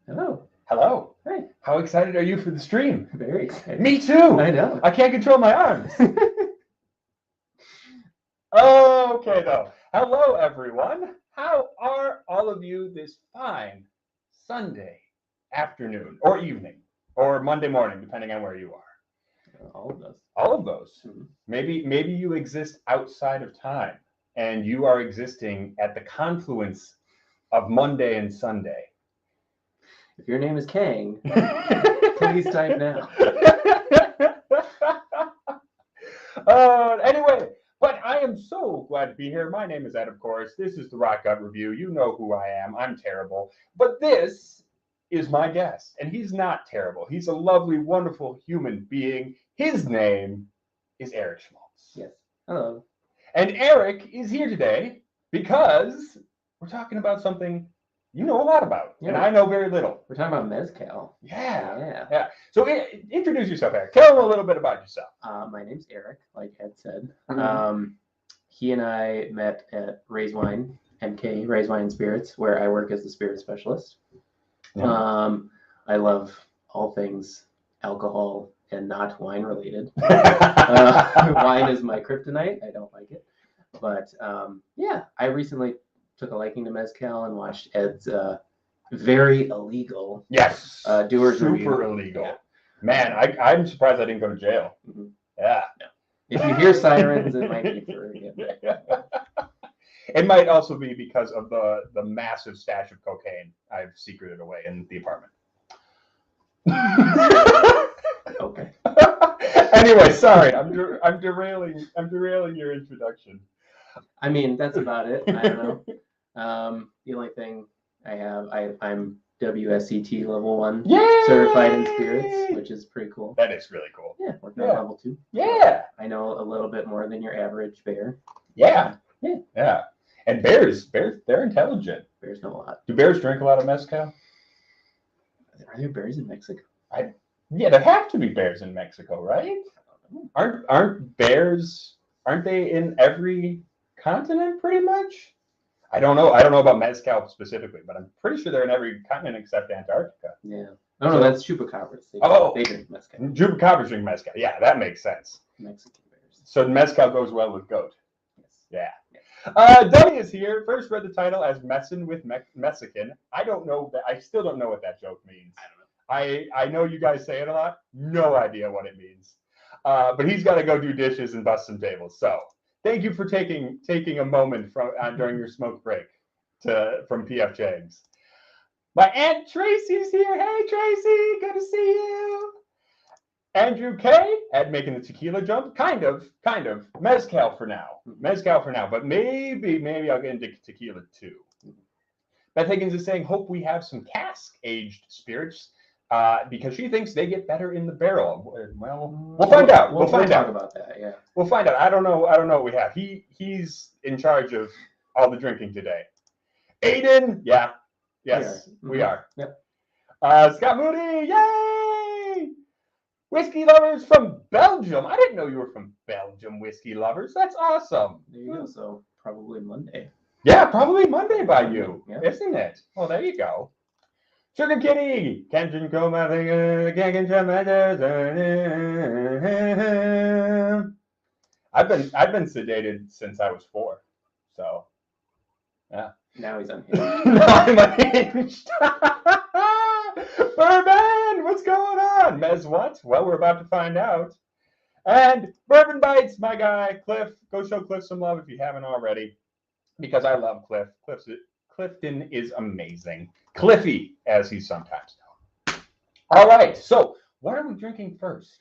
Hello. Hello. Hey. How excited are you for the stream? Very excited. Me too. I know. I can't control my arms. Okay, though. Hello, everyone. How are all of you this fine Sunday afternoon or evening or Monday morning, depending on where you are? All of those. All of those. Mm-hmm. Maybe you exist outside of time and you are existing at the confluence of Monday and Sunday. If your name is Kang, please type now. Anyway, but I am so glad to be here. My name is Ed, of course. This is the Rock Gut Review. You know who I am. I'm terrible. But this is my guest, and he's not terrible. He's a lovely, wonderful human being. His name is Eric Schmalz. Yes. Hello. And Eric is here today because we're talking about something you know a lot about, and I know very little. We're talking about mezcal. Yeah. So introduce yourself, Eric. Tell them a little bit about yourself. My name's Eric, like Ed said. He and I met at Raise Wine, MK, Raise Wine and Spirits, where I work as the spirit specialist. I love all things alcohol and not wine related. Wine is my kryptonite. I don't like it. But I recently took a liking to mezcal and watched Ed's very illegal doers super review. Illegal. Yeah. Man, I'm surprised I didn't go to jail. Mm-hmm. Yeah. No. If you hear sirens, it might be for It might also be because of the massive stash of cocaine I've secreted away in the apartment. Okay. Anyway, sorry, I'm derailing your introduction. I mean, that's about it. I don't know. The only thing I have, I'm WSET level 1 certified in spirits, which is pretty cool. That is really cool. Yeah, working on level 2. Yeah. I know a little bit more than your average bear. Yeah. And bears, they're intelligent. Bears know a lot. Do bears drink a lot of mezcal? Are there bears in Mexico? Yeah, there have to be bears in Mexico, right? Aren't they in every continent pretty much? I don't know about mezcal specifically, but I'm pretty sure they're in every continent except Antarctica. Yeah. No, that's chupacabras. They drink mezcal. Chupacabras drink mezcal. Yeah, that makes sense. Mexican bears. So mezcal goes well with goat. Yes. Yeah. Dummy is here. First read the title as Messin' with Mexican. I still don't know what that joke means. I don't know. I know you guys say it a lot. No idea what it means. But he's got to go do dishes and bust some tables. So thank you for taking a moment during your smoke break from PF James. My Aunt Tracy's here. Hey, Tracy, good to see you. Andrew K. Ed making the tequila jump. Kind of. Mezcal for now. But maybe I'll get into tequila too. Beth Higgins is saying, hope we have some cask-aged spirits because she thinks they get better in the barrel. Well, we'll find out. We'll find out about that. Yeah. We'll find out. I don't know what we have. He's in charge of all the drinking today. Aiden, yeah. Yes, we are. Yep. Scott Moody, yay! Whiskey lovers from Belgium. I didn't know you were from Belgium, whiskey lovers. That's awesome. There you go. So probably Monday. Yeah, probably Monday by you, isn't it? Well, there you go. Sugar Kitty, can't drink my I've been sedated since I was 4, so yeah. Now he's unhinged. Now I'm unhinged. Bourbon, what's going on? Mez what? Well, we're about to find out. And Bourbon Bites, my guy, Cliff. Go show Cliff some love if you haven't already, because I love Cliff. Clifton is amazing. Cliffy, as he's sometimes known. All right, so what are we drinking first?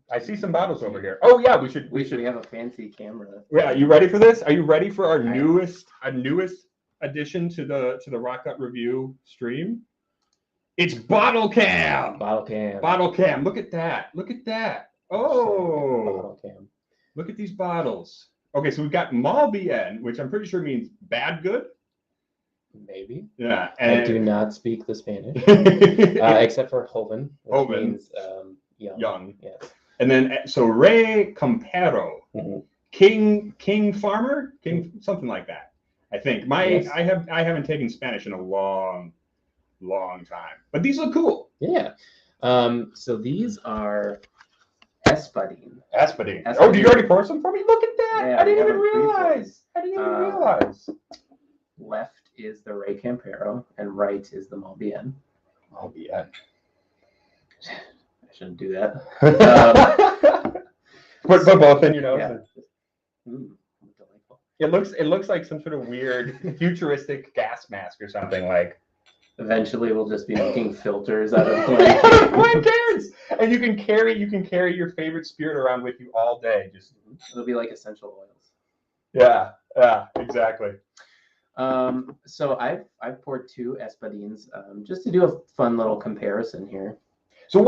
I see some bottles over here. Oh yeah, we should have a fancy camera. Yeah, are you ready for this? Are you ready for our newest addition to the Rock Gut Review stream? It's bottle cam. Bottle cam. Look at that. Oh. Bottle cam. Look at these bottles. Okay, so we've got Malbien, which I'm pretty sure means bad good. Maybe. Yeah. I do not speak the Spanish, except for joven, which means young. Yes. And then so Rey Campero, King Farmer, King something like that. I think I haven't taken Spanish in a long long time. But these look cool. Yeah. So these are espadine. Espadine. Oh, did you already pour some for me? Look at that. Yeah, I didn't we even have 'em pre-poured. realize. I didn't even realize. Left is the Rey Campero, and right is the Malbien. Oh, yeah. I shouldn't do that. Put both in your nose. Yeah. Delightful. It looks like some sort of weird futuristic gas mask or something like. Eventually, we'll just be making filters out of blank. Blank carrots, and you can carry your favorite spirit around with you all day. Just it'll be like essential oils. Yeah, exactly. So I've poured 2 espadines just to do a fun little comparison here. So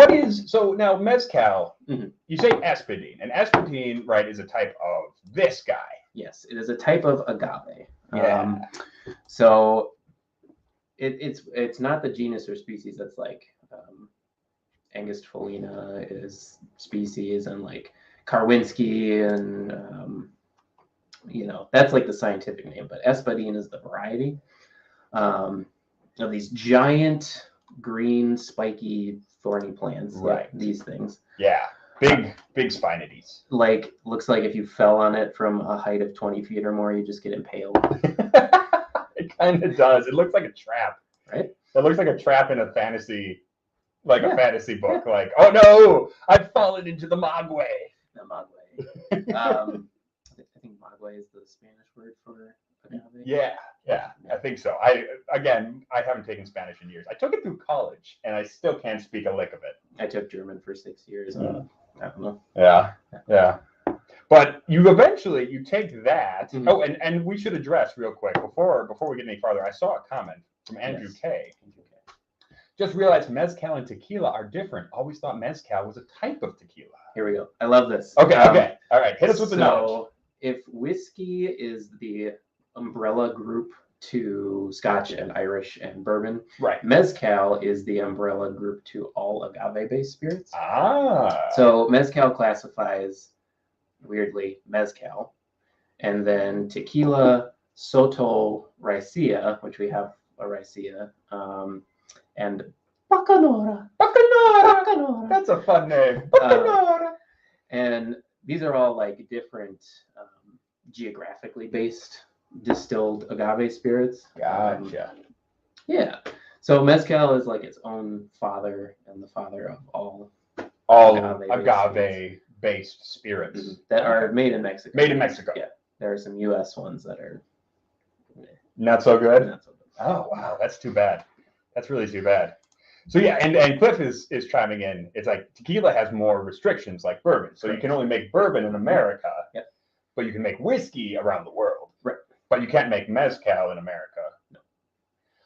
now mezcal? Mm-hmm. You say espadine, and espadine, right, is a type of this guy. Yes, it is a type of agave. Yeah. So it's not the genus or species that's like Angustfolina is species, and like Karwinski, and that's like the scientific name, but espadine is the variety of these giant green spiky thorny plants, right? These things. Yeah, big spinities. Like, looks like if you fell on it from a height of 20 feet or more, you just get impaled. It kind of does. It looks like a trap. Right? It looks like a trap in a fantasy, a fantasy book. Yeah. Like, oh no, I've fallen into the maguey. The maguey. I think maguey is the Spanish word for agave. Yeah, I think so. I haven't taken Spanish in years. I took it through college, and I still can't speak a lick of it. I took German for 6 years. And I don't know. Yeah. But you take that. Mm-hmm. Oh, and we should address real quick before we get any farther. I saw a comment from Andrew K. Just realized mezcal and tequila are different. Always thought mezcal was a type of tequila. Here we go. I love this. Okay. All right. Hit us with the knowledge. If whiskey is the umbrella group to Scotch and Irish and bourbon, right, mezcal is the umbrella group to all agave-based spirits. So mezcal classifies, weirdly, mezcal, and then tequila, Soto, Rasia, which we have a Rasia, and Bacanora. That's a fun name. Bacanora. And these are all like different geographically based distilled agave spirits. Gotcha. Yeah. So mezcal is like its own father and the father of all agave-based spirits that are made in Mexico. Yeah. There are some U.S. ones that are not so good. Not so good. Oh wow, that's too bad. That's really too bad. So yeah, and Cliff is chiming in. It's like tequila has more restrictions like bourbon. So you can only make bourbon in America, but you can make whiskey around the world. Right. But you can't make mezcal in America. No.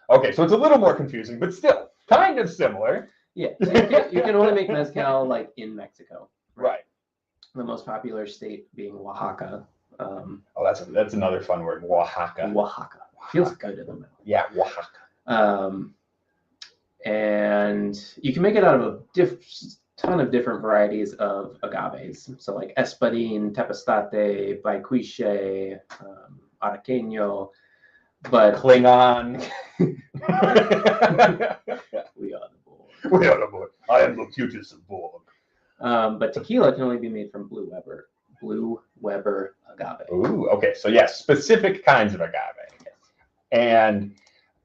Okay, so it's a little more confusing, but still kind of similar. Yeah. So you can only make mezcal like in Mexico. Right. The most popular state being Oaxaca. That's another fun word. Oaxaca. Feels good in the mouth. Yeah, Oaxaca. And you can make it out of a ton of different varieties of agaves. So like espadine, tepestate, baicuiche, araqueño, but Klingon. We are the board. We are the board. I am the cutest of Borg. But tequila can only be made from Blue Weber agave. Ooh, okay. So yes, specific kinds of agave. Yes. And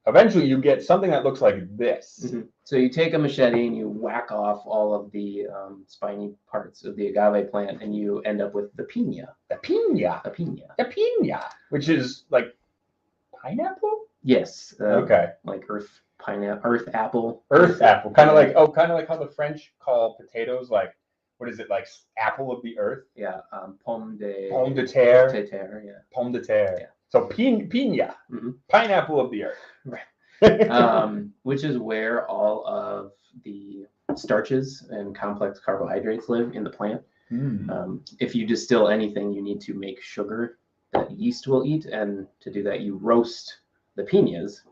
eventually you get something that looks like this. Mm-hmm. So you take a machete and you whack off all of the spiny parts of the agave plant, and you end up with the piña. The piña. Which is like pineapple? Yes. Okay. Like earth apple. Earth apple. Kind of like how the French call potatoes, like, what is it, like apple of the earth? Yeah. Pomme de terre. Yeah. Pomme de terre. Yeah. So piña, pineapple of the earth. Right. Which is where all of the starches and complex carbohydrates live in the plant. If you distill anything, you need to make sugar that yeast will eat, and to do that, you roast the piñas.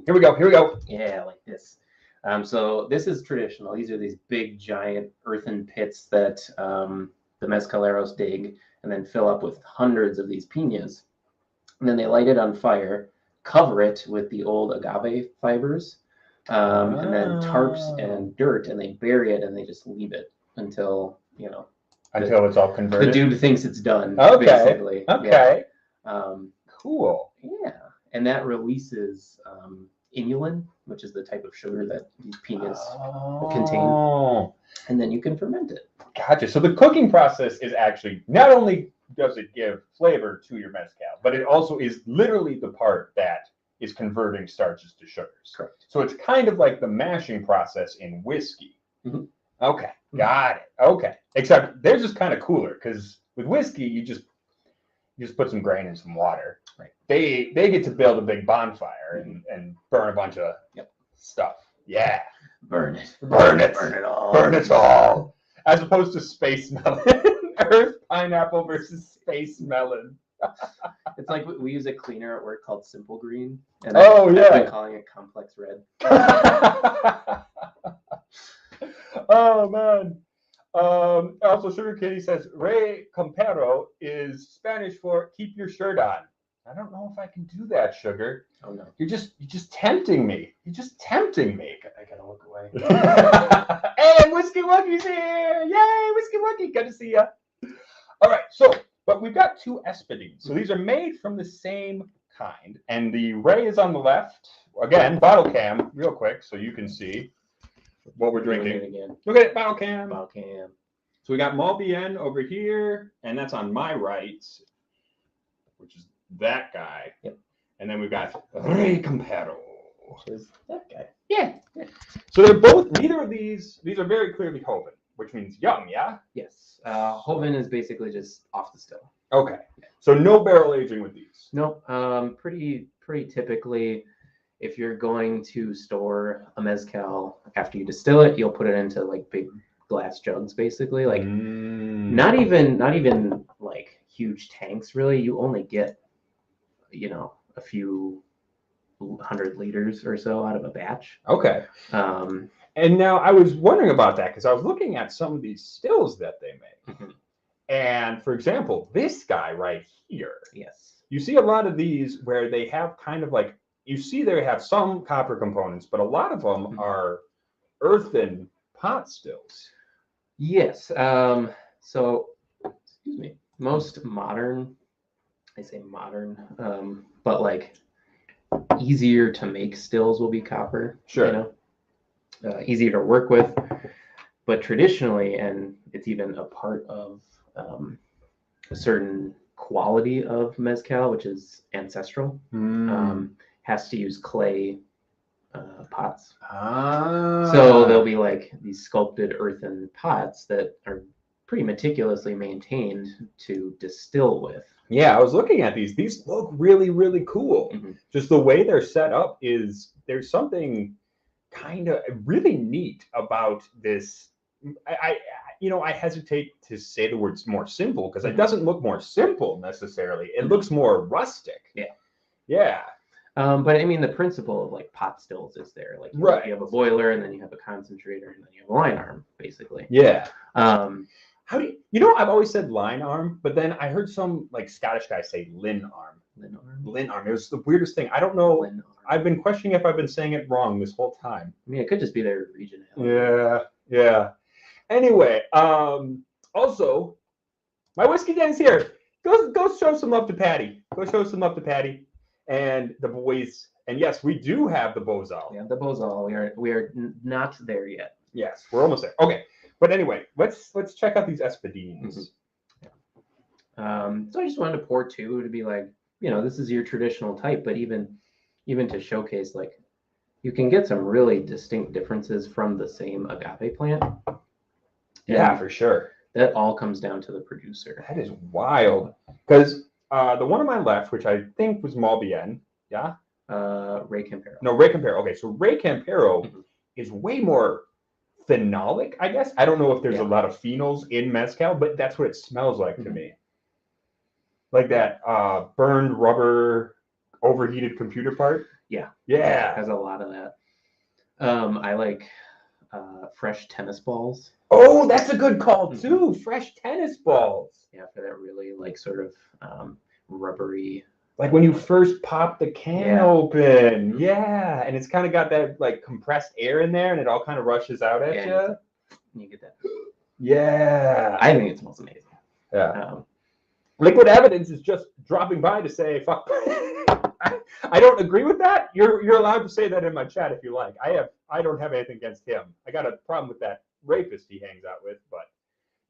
Here we go. Yeah, like this. So this is traditional. These are these big, giant earthen pits that the mezcaleros dig and then fill up with hundreds of these piñas. And then they light it on fire, cover it with the old agave fibers, And then tarps and dirt, and they bury it and they just leave it until until it's all the converted. dude thinks it's done. Okay. Basically. Okay. Yeah. Cool. Yeah, and that releases inulin, which is the type of sugar that these peanuts contain, and then you can ferment it. Gotcha. So the cooking process is actually, not only does it give flavor to your mezcal, but it also is literally the part that is converting starches to sugars. Correct. So it's kind of like the mashing process in whiskey. Mm-hmm. Okay, got it. Okay, except they're just kind of cooler because with whiskey you just put some grain in some water. Right. They get to build a big bonfire and burn a bunch of stuff. Yeah. Burn it. Burn it. Burn it all. Burn it all. As opposed to space melon. Earth pineapple versus space melon. It's like we use a cleaner at work called Simple Green. And Oh, I've yeah. been calling it Complex Red. Oh, man. Also, Sugar Kitty says, Rey Campero is Spanish for keep your shirt on. I don't know if I can do that, Sugar. Oh, no. You're just tempting me. You're just tempting me. I gotta look away. Hey, Whiskey Wookie's here! Yay, Whiskey Wookie! Good to see ya. All right, but we've got two espadines. So these are made from the same kind, and the Ray is on the left. Again, bottle cam, real quick, so you can see what we're drinking. Again. Look at it, bottle cam. Bottle cam. So we got Malbien over here, and that's on my right, which is that guy. Yep. And then we've got Rey Campero. Which is that guy. Yeah. So they're both, neither of these are very clearly Hoven, which means young, yeah? Yes. Hoven is basically just off the still. Okay. So no barrel aging with these. Nope. Pretty typically, if you're going to store a mezcal after you distill it, you'll put it into like big glass jugs, basically. Like not even like huge tanks, really. You only get, a few 100 liters or so out of a batch. Okay. And now I was wondering about that because I was looking at some of these stills that they make. Mm-hmm. And for example, this guy right here. Yes. You see a lot of these where they have kind of like, you see they have some copper components, but a lot of them are earthen pot stills. Yes. So, excuse me, most modern, I say modern, but like easier to make stills will be copper. Sure. Easier to work with, but traditionally, and it's even a part of a certain quality of mezcal, which is Ancestral, has to use clay pots. So there'll be like these sculpted earthen pots that are pretty meticulously maintained to distill with. Yeah, I was looking at these. These look really, really cool. Mm-hmm. Just the way they're set up there's something kind of really neat about this. I hesitate to say the words more simple because it doesn't look more simple necessarily. It looks more rustic. Yeah. Yeah. But I mean, the principle of like pot stills is there. Like you have a boiler, and then you have a concentrator, and then you have a line arm, basically. Yeah. How do I've always said line arm, but then I heard some like Scottish guy say lin arm. Lin arm. It was the weirdest thing. I don't know. I've been questioning if I've been saying it wrong this whole time. I mean, it could just be their region. Yeah. Anyway, also, my whiskey den's here. Go show some love to Patty. Go show some love to Patty and the boys. And yes, we do have the Bozal. Yeah, the Bozal. We are not there yet. Yes, we're almost there. Okay, but anyway, let's check out these espadines. Mm-hmm. So I just wanted to pour two to be like, this is your traditional type, but even to showcase, like, you can get some really distinct differences from the same agave plant. Yeah, for sure. That all comes down to the producer. That is wild. Because the one on my left, which I think was Malbien, yeah? Rey Campero. No, Rey Campero. Okay, so Rey Campero is way more phenolic, I guess. I don't know if there's a lot of phenols in mezcal, but that's what it smells like to me. Like that burned rubber, overheated computer part. Yeah. Yeah. It has a lot of that. I like fresh tennis balls. Oh, that's a good call too. Fresh tennis balls. Yeah, for that really like sort of rubbery Like when you first pop the can open. Yeah. And it's kind of got that like compressed air in there and it all kind of rushes out at you. You get that. Yeah. I think it smells amazing. Yeah. Liquid Evidence is just dropping by to say, fuck. I don't agree with that. You're allowed to say that in my chat if you like. I don't have anything against him. I got a problem with that rapist he hangs out with, but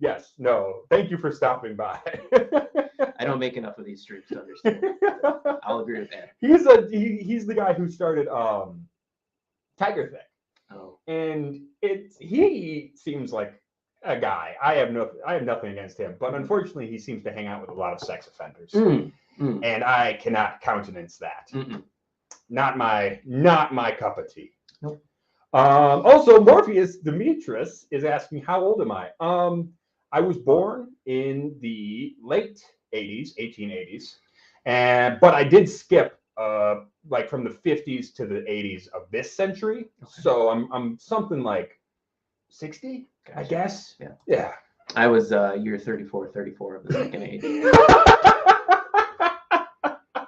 yes, no. Thank you for stopping by. I don't make enough of these streams to understand. I'll agree with that. He's the guy who started Tiger Thing. Oh. And he seems like a guy. I have nothing against him, but unfortunately he seems to hang out with a lot of sex offenders. And I cannot countenance that. Not my cup of tea. Nope. Also, Morpheus Demetrius is asking, how old am I? I was born in the late 80s, 1880s, but I did skip like from the 50s to the 80s of this century. Okay. So I'm something like 60, gotcha. I guess. Yeah. I was year 34 of the second age.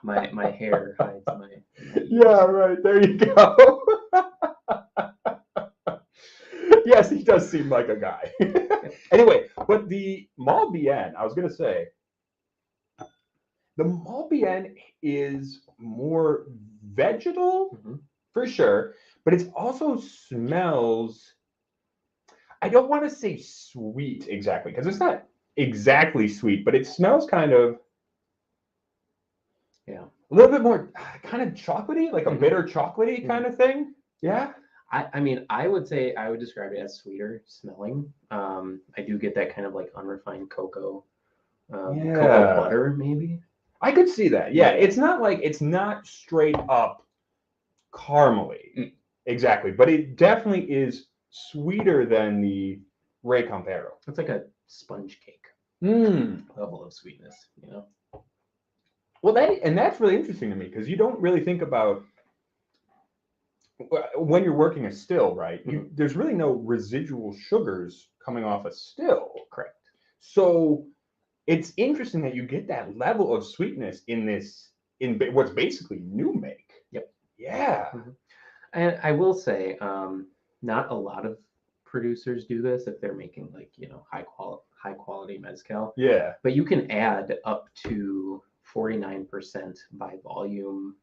My hair hides my yeah, right. There you go. Yes, he does seem like a guy. Anyway, but the Malbien, I was going to say, the Malbien is more vegetal, for sure, but it also smells, I don't want to say sweet exactly, because it's not exactly sweet, but it smells kind of, a little bit more kind of chocolatey, like a bitter chocolatey kind of thing. Yeah. I mean, I would describe it as sweeter smelling. I do get that kind of like unrefined cocoa, cocoa butter maybe. I could see that. Yeah, it's not straight up caramely. Exactly, but it definitely is sweeter than the Rey Campero. It's like a sponge cake level of sweetness, you know. Well, that's really interesting to me because you don't really think about when you're working a still, right? There's really no residual sugars coming off a still. Correct. So it's interesting that you get that level of sweetness in what's basically new make. Yep. Yeah. And I will say, not a lot of producers do this if they're making like, you know, high quality mezcal. Yeah. But you can add up to 49% by volume.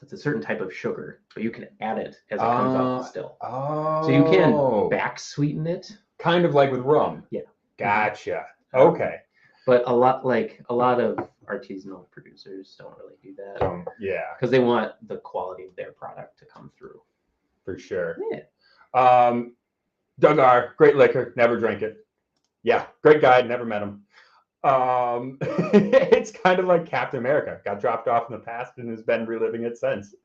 It's a certain type of sugar, but you can add it as it comes off the still. So you can back sweeten it. Kind of like with rum. Yeah. Gotcha. Okay. But a lot of artisanal producers don't really do that. Yeah. Because they want the quality of their product to come through. For sure. Yeah. Doug R., great liquor, never drank it. Yeah, great guy, never met him. It's kind of like Captain America, got dropped off in the past and has been reliving it since.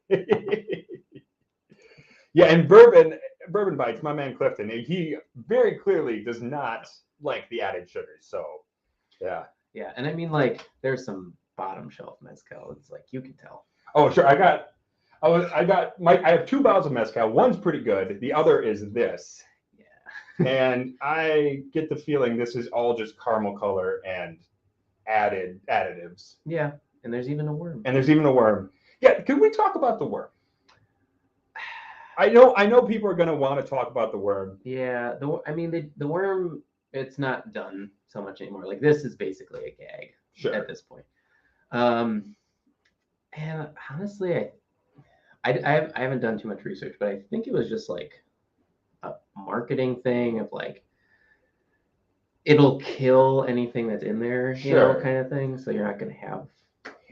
Yeah, and Bourbon Bites, my man Clifton, he very clearly does not like the added sugars. So, yeah. Yeah, and I mean, like, there's some bottom shelf mezcal. It's like you can tell. Oh, sure. I have 2 bottles of mezcal. One's pretty good. The other is this. And I get the feeling this is all just caramel color and additives. Yeah, and there's even a worm. Yeah, can we talk about the worm? I know people are going to want to talk about the worm. Yeah, the worm, it's not done so much anymore. Like, this is basically a gag at this point. And honestly, I haven't done too much research, but I think it was just like a marketing thing of like, it'll kill anything that's in there, you know, kind of thing. So you're not going to have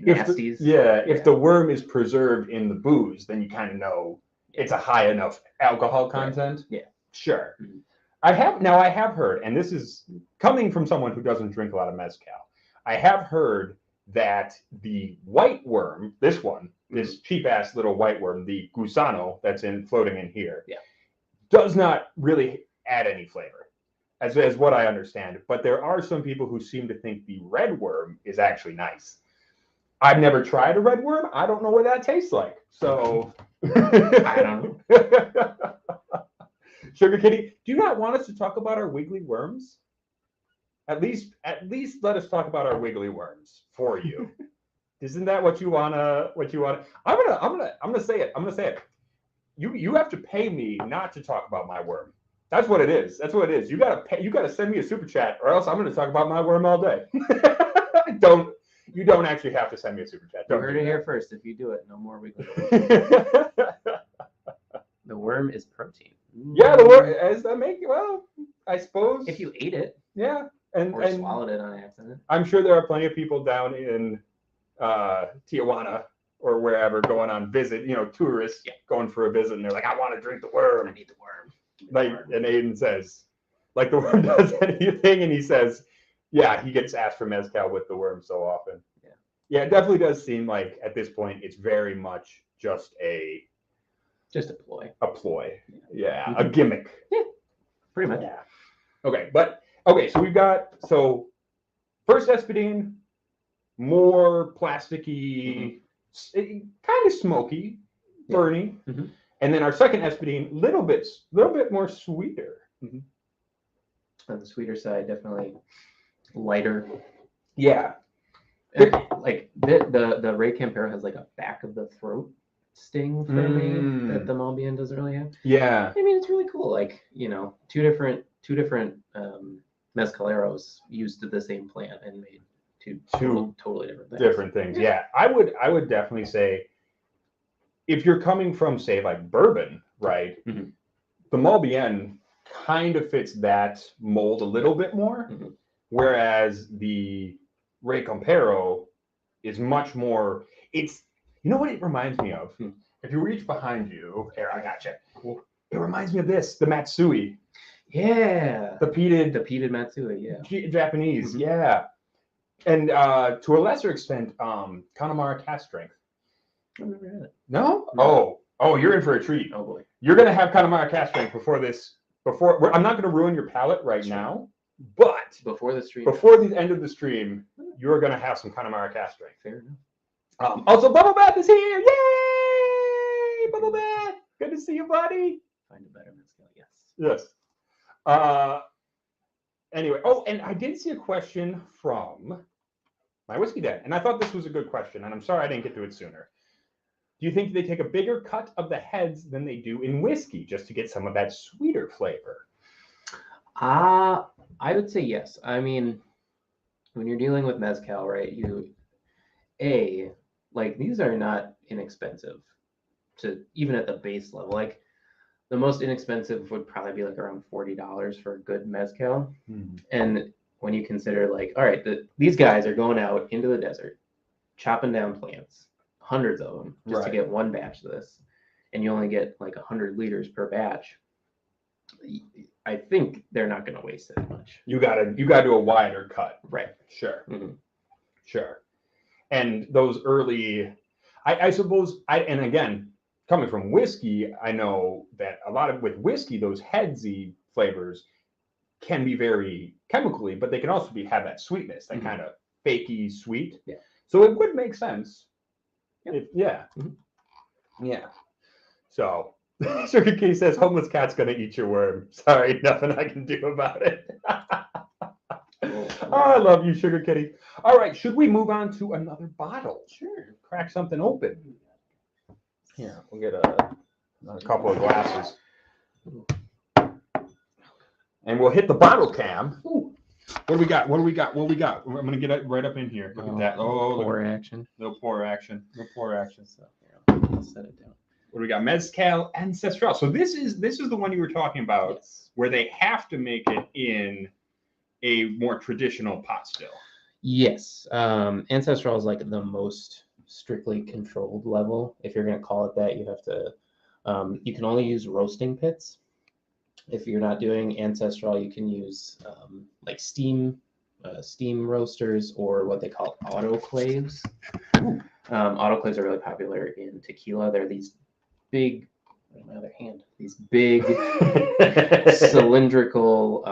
nasties. If the worm is preserved in the booze, then you kind of know it's a high enough alcohol content. Right. Yeah. Sure. I have heard, and this is coming from someone who doesn't drink a lot of mezcal, I have heard that the white worm, this cheap ass little white worm, the gusano that's floating in here, does not really add any flavor, as what I understand. But there are some people who seem to think the red worm is actually nice. I've never tried a red worm. I don't know what that tastes like. So I don't know. Sugar Kitty, do you not want us to talk about our wiggly worms? At least let us talk about our wiggly worms for you. Isn't that what you wanna? I'm gonna say it. I'm gonna say it. You have to pay me not to talk about my worm. That's what it is. That's what it is. You gotta send me a super chat, or else I'm gonna talk about my worm all day. You don't actually have to send me a super chat. You Don't heard do it that. here first. If you do it, no more weekly. The worm is protein. Yeah, the worm as that make well, I suppose. If you ate it, yeah, or and swallowed it on accident. I'm sure there are plenty of people down in Tijuana or wherever going on visit, tourists going for a visit, and they're like, I want to drink the worm. I need the worm. And Aiden says, like the worm does anything, and he says, yeah, he gets asked for mezcal with the worm so often. Yeah, it definitely does seem like at this point it's very much just a ploy. A ploy. Yeah, a gimmick. Yeah, pretty much. Yeah. So we've got first espadine, more plasticky, kind of smoky, ferny, and then our second espadine, little bit more sweeter. On the sweeter side, definitely lighter. Yeah. Like the Ray Campero has like a back of the throat sting for me that the Malbian doesn't really have. Yeah. I mean, it's really cool. Like, two different mezcaleros used the same plant and made two totally different things. Yeah. I would definitely say if you're coming from, say, like bourbon, right? The Malbian kind of fits that mold a little bit more, whereas the Ray Campero is much more. It's what it reminds me of. If you reach behind you, here I gotcha. It reminds me of the Matsui. Yeah. The peated Matsui. Yeah. Japanese. Yeah. And to a lesser extent, Connemara cask strength. I've never had it. No? Oh, you're in for a treat. Oh boy. You're gonna have Connemara cask strength before I'm not gonna ruin your palate right now, but before the end of the stream, you're gonna have some Connemara cask strength. Fair enough. Also, Bubble Bath is here! Yay! Bubble Bath! Good to see you, buddy. Find a better mezcal, yes. Yes. Anyway, and I did see a question from my whiskey den, and I thought this was a good question, and I'm sorry I didn't get to it sooner. Do you think they take a bigger cut of the heads than they do in whiskey just to get some of that sweeter flavor? I would say yes. I mean, when you're dealing with mezcal, right, these are not inexpensive to even at the base level. Like the most inexpensive would probably be like around $40 for a good mezcal. And when you consider like, all right, these guys are going out into the desert, chopping down plants, hundreds of them, just to get one batch of this, and you only get like 100 liters per batch. I think they're not going to waste that much. You gotta do a wider cut. Right. Sure. Sure. And those early, I suppose, and again, coming from whiskey, I know that a lot of with whiskey, those headsy flavors can be very chemically, but they can also have that sweetness, that kind of fakey sweet. Yeah. So it would make sense. Yep. Yeah. So Sugar Kitty says, homeless cat's gonna eat your worm. Sorry, nothing I can do about it. Oh, I love you, Sugar Kitty. All right, should we move on to another bottle? Sure. Crack something open. Here, we'll get a couple of glasses. And we'll hit the bottle cam. Ooh. What do we got? I'm going to get it right up in here. Look at that. Oh, pour action. No pour action. So, I'll set it down. What do we got? Mezcal Ancestral. So this is the one you were talking about, where they have to make it in a more traditional pot still. Yes. Ancestral is like the most strictly controlled level. If you're going to call it that, you have to, you can only use roasting pits. If you're not doing Ancestral, you can use like steam roasters or what they call autoclaves. Autoclaves are really popular in tequila. They're these big, on my other hand, these big cylindrical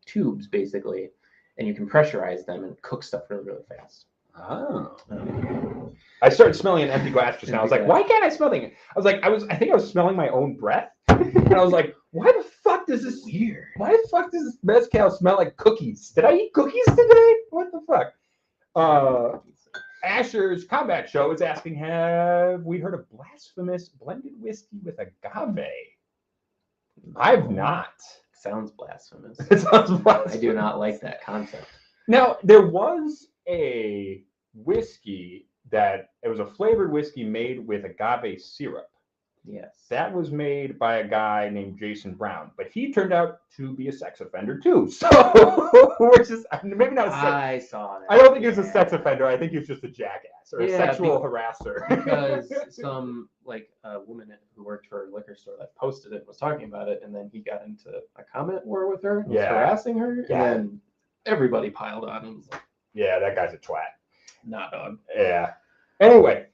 tubes, basically, and you can pressurize them and cook stuff really, really fast. Oh. I started smelling an empty glass just now. I was like, why can't I smell things? I think I was smelling my own breath. And I was like, why the fuck does this mezcal smell like cookies? Did I eat cookies today? What the fuck? Asher's Combat Show is asking, have we heard of blasphemous blended whiskey with agave? I've not. Sounds blasphemous. It sounds blasphemous. I do not like that concept. Now, there was a whiskey that it was a flavored whiskey made with agave syrup. Yes. That was made by a guy named Jason Brown, but he turned out to be a sex offender too. So, which is maybe not a sex. I saw that. I don't think he was a sex offender. I think he was just a jackass or a sexual harasser. Because some woman who worked for a liquor store that posted it was talking about it, and then he got into a comment war with her, was harassing her, and then everybody piled on and was like, "Yeah, that guy's a twat." Nah, dog. Yeah. Anyway.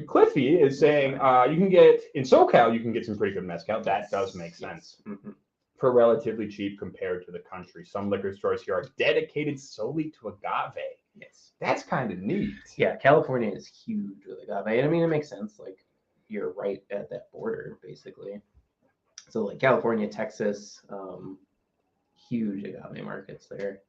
Cliffy is saying you can get in SoCal, you can get some pretty good mezcal. That does make sense for relatively cheap compared to the country. Some liquor stores here are dedicated solely to agave. Yes, that's kind of neat. Yeah, California is huge with agave, and I mean it makes sense. Like you're right at that border, basically. So like California, Texas, huge agave markets there.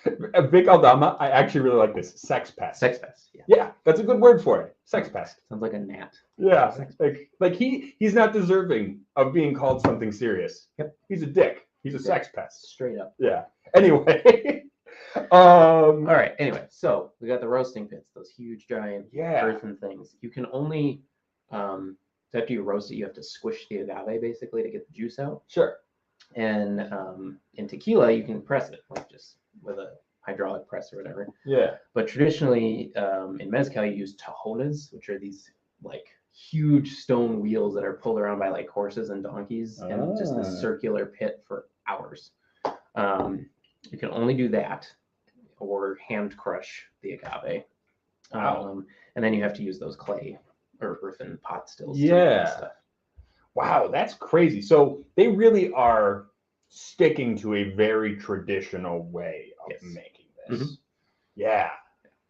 Vic Aldama, I actually really like this. Sex pest. Sex pest. Yeah. Yeah, that's a good word for it. Sex pest. Sounds like a gnat. Yeah, like he's not deserving of being called something serious. Yep. He's a dick. He's a sex pest. Straight up. Yeah. Anyway. All right. Anyway, so we got the roasting pits, those huge giant earthen things. You can only so after you roast it, you have to squish the agave basically to get the juice out. Sure. And in tequila, you can press it like just with a hydraulic press or whatever. Yeah. But traditionally, in mezcal, you use tajonas, which are these like huge stone wheels that are pulled around by like horses and donkeys, and just this circular pit for hours. You can only do that, or hand crush the agave. And then you have to use those clay or earthen pot stills. Yeah. Stuff. Wow, that's crazy. So they really are sticking to a very traditional way of making this. Mm-hmm. Yeah,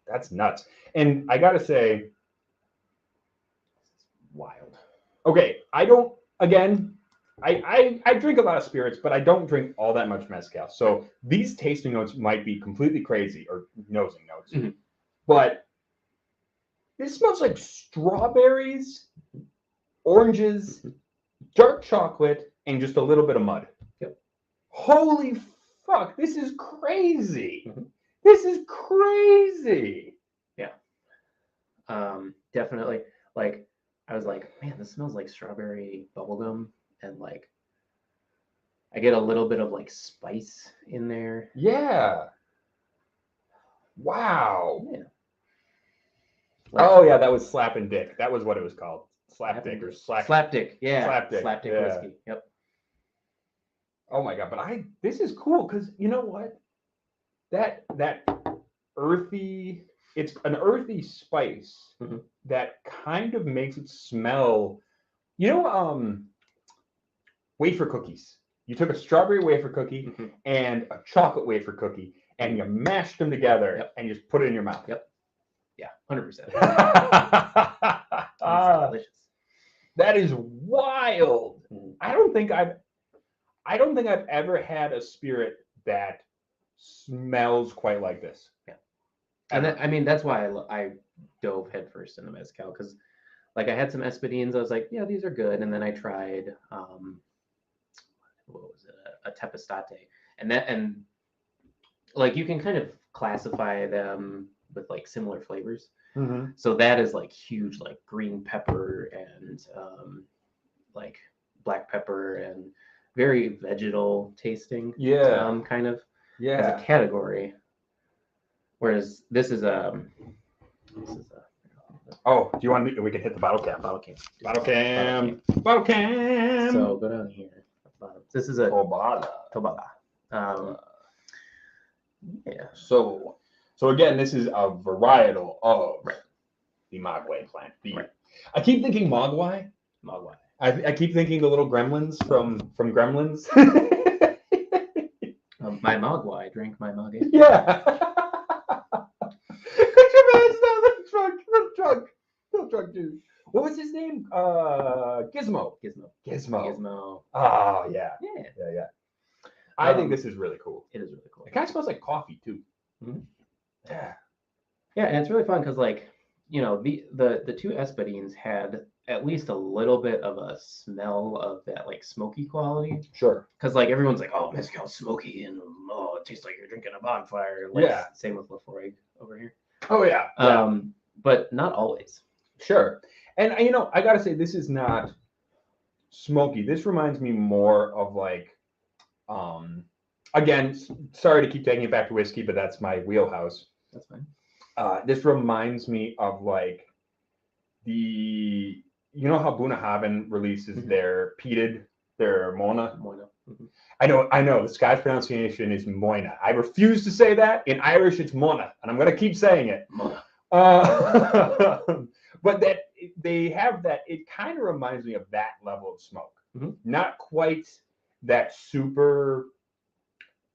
that's nuts. And I gotta say, wild. Okay, I don't. Again, I drink a lot of spirits, but I don't drink all that much mezcal. So these tasting notes might be completely crazy, or nosing notes, but this smells like strawberries, oranges, dark chocolate, and just a little bit of mud. Yep. Holy fuck, this is crazy. This is crazy. Yeah. Definitely. Like, I was like, man, this smells like strawberry bubblegum, and like, I get a little bit of like spice in there. Yeah. Wow. Yeah. Oh yeah, that was slapping dick. That was what it was called. Slapdick or slapdick. Yeah. Slapdick. Slapdick whiskey. Yep. Oh my god, but this is cool because you know what? That earthy, it's an earthy spice that kind of makes it smell. You know, wafer cookies. You took a strawberry wafer cookie and a chocolate wafer cookie, and you mashed them together and you just put it in your mouth. Yep. Yeah, 100%. Delicious. That is wild. I don't think I've ever had a spirit that smells quite like this. Yeah. And that, I mean, that's why I dove headfirst into mezcal, because like I had some espadines. I was like, yeah, these are good. And then I tried, what was it? A tepestate. And like you can kind of classify them with like similar flavors. So that is like huge, like green pepper and like black pepper and very vegetal tasting. Yeah. Kind of. Yeah. As a category. Whereas this is a. Oh, do you want to? We can hit the bottle cam. Bottle cam. So go down here. This is a Tobala. Yeah. So again, this is a varietal of the mogwai plant. I keep thinking mogwai. I keep thinking the little gremlins from Gremlins. My mogwai, drink my mogwai. Yeah. Could you imagine that little drunk dude? What was his name? Gizmo. Oh yeah. I think this is really cool. It is really cool. It kind of smells like coffee too. Mm-hmm. Yeah. Yeah, and it's really fun because like, you know, the two espadines had at least a little bit of a smell of that like smoky quality. Sure. Because like everyone's like, oh, mezcal's smoky and oh, it tastes like you're drinking a bonfire. Like, Yeah. same with Lafroig over here. Oh yeah. But not always. Sure. And you know, I gotta say, this is not smoky. This reminds me more of like, again, sorry to keep taking it back to whiskey, but that's my wheelhouse. That's fine. This reminds me of like you know how Bunnahabhain releases their peated, their Mona? Moina. Mm-hmm. I know. The Scottish pronunciation is Moina. I refuse to say that. In Irish, it's Mona, and I'm going to keep saying it. Mona. But that they have that. It kind of reminds me of that level of smoke. Mm-hmm. Not quite that super,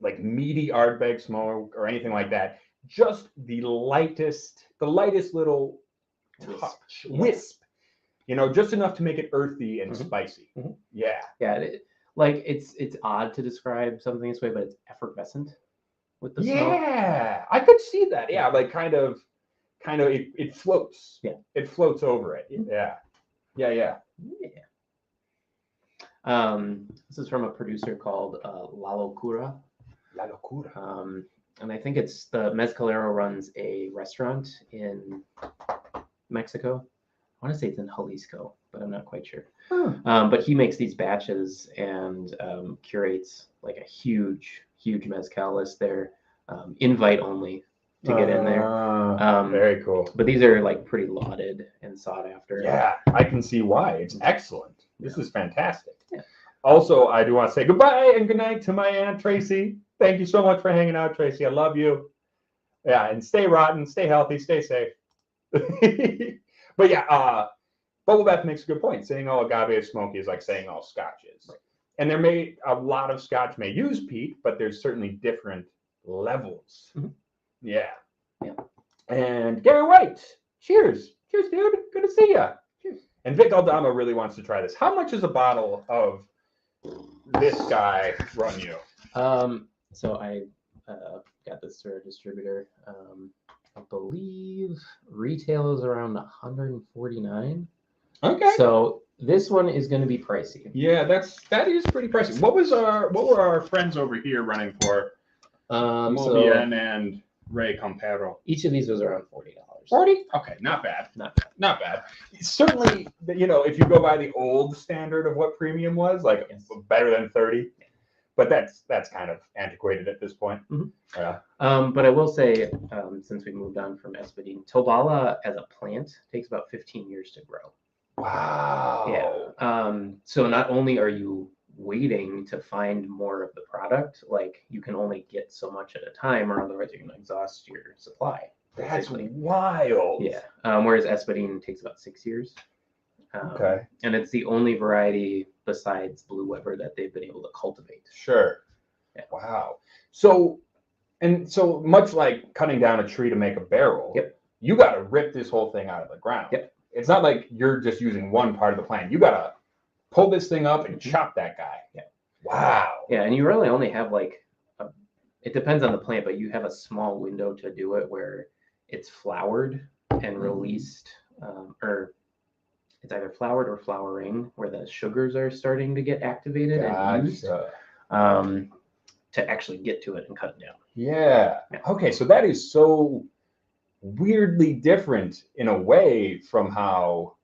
like meaty Ardbeg smoke or anything like that. Just the lightest little touch, wisp. You know, just enough to make it earthy and spicy. Mm-hmm. Yeah. Yeah. Like it's odd to describe something this way, but it's effervescent with the smoke. Yeah, I could see that. Yeah, like kind of it floats. Yeah. It floats over it. Yeah. This is from a producer called La Locura. La Locura. And I think it's the Mezcalero runs a restaurant in Mexico. I want to say it's in Jalisco, but I'm not quite sure. But he makes these batches and curates like a huge mezcal list there, invite only to get in there. Very cool. But these are like pretty lauded and sought after. Yeah, I can see why. It's excellent. This is fantastic. Yeah. Also, I do want to say goodbye and good night to my Aunt Tracy. Thank you so much for hanging out, Tracy. I love you. Yeah, and stay rotten, stay healthy, stay safe. But yeah, Bubble Bath makes a good point. Saying all agave is smoky is like saying all Scotch is. Right. And a lot of Scotch may use peat, but there's certainly different levels. Mm-hmm. Yeah. And Gary White, cheers. Cheers, dude. Good to see you. Cheers. And Vic Aldama really wants to try this. How much is a bottle of this guy run you? So I got this through a distributor. I believe retail is around $149. Okay. So this one is going to be pricey. Yeah, that is pretty pricey. What were our friends over here running for? Mobian and Ray Compero. Each of these was around $40. 40? Okay, not bad. Not bad. Certainly, you know, if you go by the old standard of what premium was, like better than 30. But that's kind of antiquated at this point. Mm-hmm. Yeah. But I will say, since we moved on from espadine, Tobala as a plant takes about 15 years to grow. Wow. Yeah. So not only are you waiting to find more of the product, like you can only get so much at a time, or otherwise you're going to exhaust your supply. That's wild. Yeah. Whereas espadine takes about 6 years. Okay. And it's the only variety besides Blue Weber that they've been able to cultivate. Sure. Yeah. Wow. So much like cutting down a tree to make a barrel, you got to rip this whole thing out of the ground. Yep. It's not like you're just using one part of the plant. You got to pull this thing up and chop that guy. Yeah. Wow. Yeah, and you really only have it depends on the plant, but you have a small window to do it where it's flowered and released, or it's either flowered or flowering, where the sugars are starting to get activated and used to actually get to it and cut it down. Yeah. Okay, so that is so weirdly different in a way from how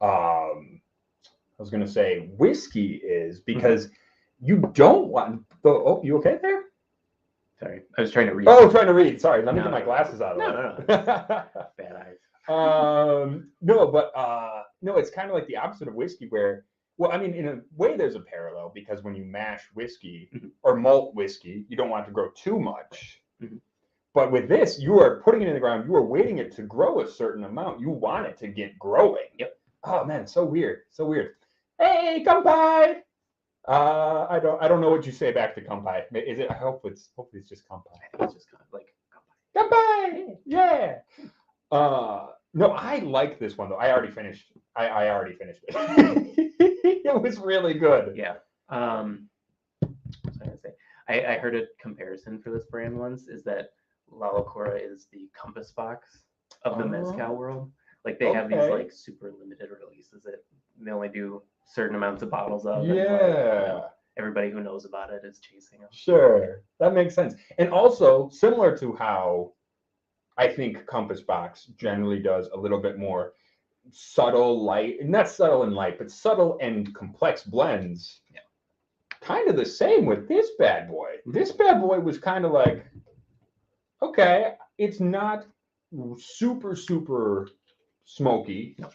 I was going to say whiskey is, because you don't want the. Oh, you okay there? Sorry, I was trying to read. Oh, trying to read. Sorry, let me get my glasses out of the way. No. Bad eyes. No, it's kind of like the opposite of whiskey, where, well, I mean, in a way, there's a parallel, because when you mash whiskey or malt whiskey, you don't want it to grow too much. Mm-hmm. But with this, you are putting it in the ground. You are waiting it to grow a certain amount. You want it to get growing. Yep. Oh man, so weird. So weird. Hey, kampai. I don't know what you say back to kampai. Is it? Hopefully it's just kampai. I think it's just kind of like kampai. Yeah. No, I like this one though. I already finished it. It was really good. Yeah. What was I gonna say? I heard a comparison for this brand once, is that La Locura is the compass box of the mezcal world. Like they have these Okay. like super limited releases that they only do certain amounts of bottles of. And, Yeah. everybody who knows about it is chasing them. Sure. That makes sense. And also similar to how I think Compass Box generally does a little bit more subtle, light, not subtle and light, but subtle and complex blends. Yeah. Kind of the same with this bad boy. This bad boy was kind of like, okay, it's not super, super smoky. No.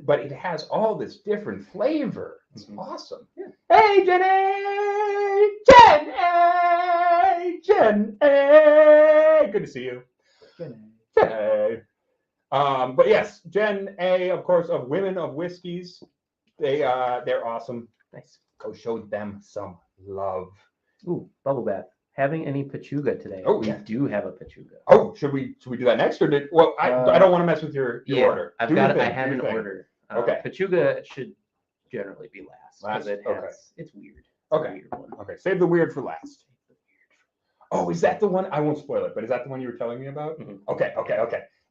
But it has all this different flavor. It's awesome. Yeah. Hey, Jenny! Jenny! Good to see you. Jenny. But yes, Jen A, of course, of Women of Whiskeys. They're awesome. Nice. Go show them some love. Ooh, bubble bath. Having any Pechuga today? Oh, we yeah. do have a Pechuga. Oh, should we do that next, or I don't want to mess with your order. I have an order. Okay. Pechuga should generally be last because Okay. it's weird. It's Okay. a weird one. Okay, save the weird for last. Oh, is that the one? I won't spoil it, but is that the one you were telling me about? Mhm. Okay.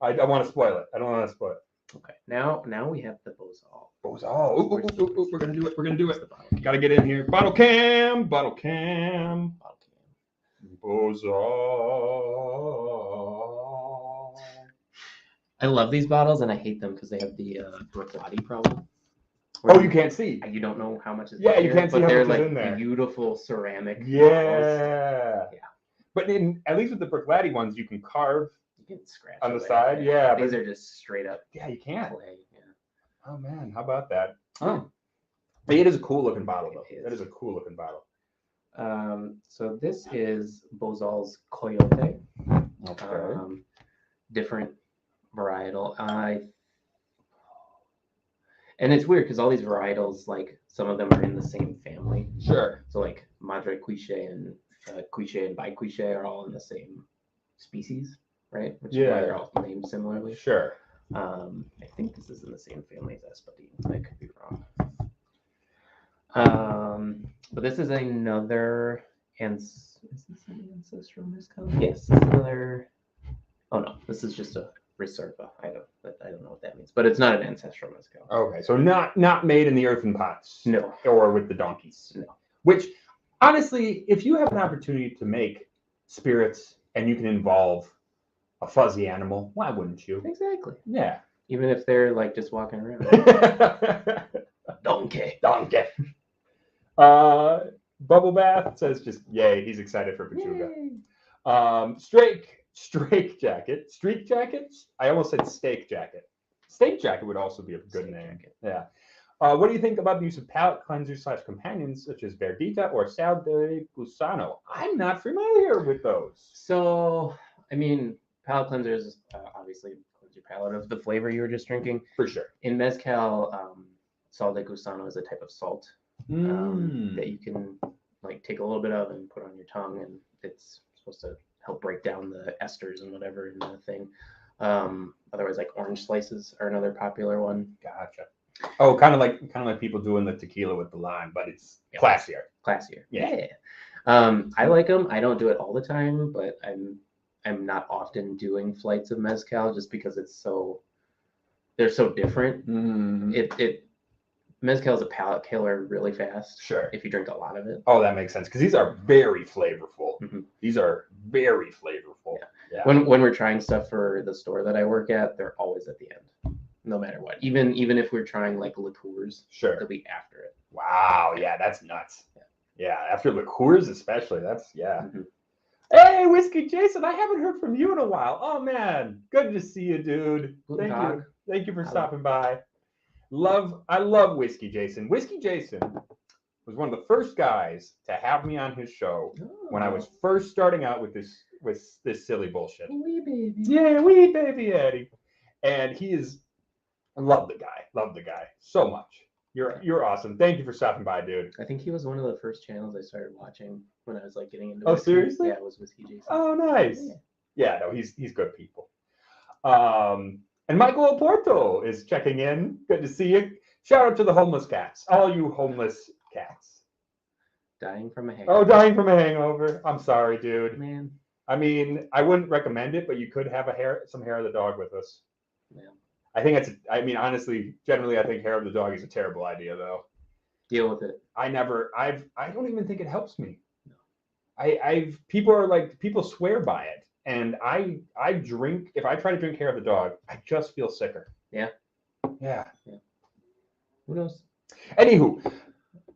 I don't want to spoil it. I don't want to spoil it. Okay. Now we have the Bozal. Bozal. Ooh, we're gonna do it. We're gonna do it. Gotta get in here. Bottle cam. Bozal. I love these bottles and I hate them because they have the broaden problem. Oh, you can't see. You don't know how much is Yeah, in you here, can't see but how they're much is like in there. beautiful ceramic bottles. Yeah. Yeah. But at least with the Brookladdy ones, you can carve You can scratch on the away. side. Yeah. These are just straight up Yeah, you can't. clay. Yeah. Oh man, how about that? Oh. It is a cool looking bottle though. It That is. is a cool looking bottle. So this is Bozal's Coyote. Okay. Different varietal. And it's weird because all these varietals, like some of them are in the same family. Sure. So like Madre Quiche and Biquiche are all in the same species, right? Which is why they're all named similarly. Sure. I think this is in the same family as espadine. I could be wrong. But this is another is this an ancestral mezcal? Yes, this is another. Oh no, this is just a reserva. I don't know what that means, but it's not an ancestral mezcal. Okay, so not made in the earthen pots. No. Or with the donkeys. No. Which, honestly, if you have an opportunity to make spirits and you can involve a fuzzy animal, why wouldn't you? Exactly. Yeah. Even if they're like just walking around. Donkey. Bubble Bath says just yay. He's excited for Pechuga. Streak jackets. I almost said steak jacket. Steak jacket would also be a good name. Jacket. Yeah. What do you think about the use of palate cleansers / companions such as Verdita or Sal de Gusano? I'm not familiar with those. So, I mean, palate cleansers obviously cleanse your palate of the flavor you were just drinking. For sure. In mezcal, sal de gusano is a type of salt that you can like take a little bit of and put on your tongue, and it's supposed to help break down the esters and whatever in the thing. Otherwise, like orange slices are another popular one. Gotcha. Oh, kind of like people doing the tequila with the lime, but it's classier. Yeah. I like them. I don't do it all the time, but I'm not often doing flights of mezcal just because they're so different. Mezcal is a palate killer really fast. Sure. If you drink a lot of it. Oh, that makes sense because these are very flavorful. Mm-hmm. These are very flavorful. Yeah. When we're trying stuff for the store that I work at, they're always at the end, no matter what. Even if we're trying like liqueurs, sure, they'll be after it. Wow. Yeah, that's nuts. Yeah, after liqueurs especially. That's Mm-hmm. Hey, Whiskey Jason, I haven't heard from you in a while. Oh man, good to see you, dude. Thank you for stopping by. I love Whiskey Jason. Whiskey Jason was one of the first guys to have me on his show when I was first starting out with this silly bullshit. Wee baby. Yeah, wee baby Eddie. And I love the guy so much. You're awesome. Thank you for stopping by, dude. I think he was one of the first channels I started watching when I was like getting into whiskey. Seriously? Yeah, it was Whiskey Jason. Oh, nice. Yeah, no, he's good people. And Michael Oporto is checking in. Good to see you. Shout out to the homeless cats. All you homeless cats. Dying from a hangover. Oh, dying from a hangover. I'm sorry, dude. Man. I mean, I wouldn't recommend it, but you could have some hair of the dog with us. Yeah. I think I mean, honestly, generally, I think hair of the dog is a terrible idea, though. Deal with it. I don't even think it helps me. No. People swear by it, and I drink, if I try to drink hair of the dog, I just feel sicker. Yeah. Yeah. Who knows? Anywho,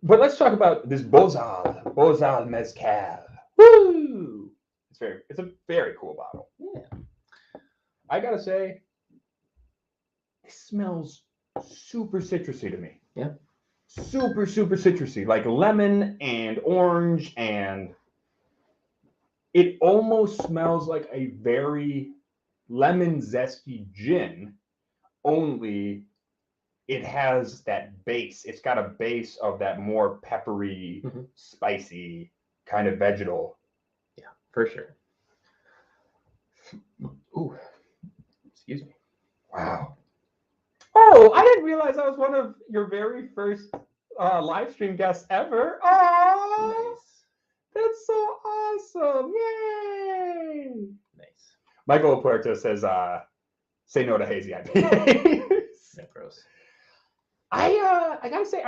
but let's talk about this Bozal mezcal. Woo! It's a very cool bottle. Yeah. I gotta say, it smells super citrusy to me. Yeah. Super, super citrusy, like lemon and orange, and it almost smells like a very lemon zesty gin, only it has that base. It's got a base of that more peppery, spicy kind of vegetal. Yeah, for sure. Ooh, excuse me. Wow. Oh, I didn't realize I was one of your very first live stream guests ever. Oh, Nice. That's so awesome. Yay. Nice. Michael Puerto says, say no to hazy IPAs. Yeah, gross. I gotta say,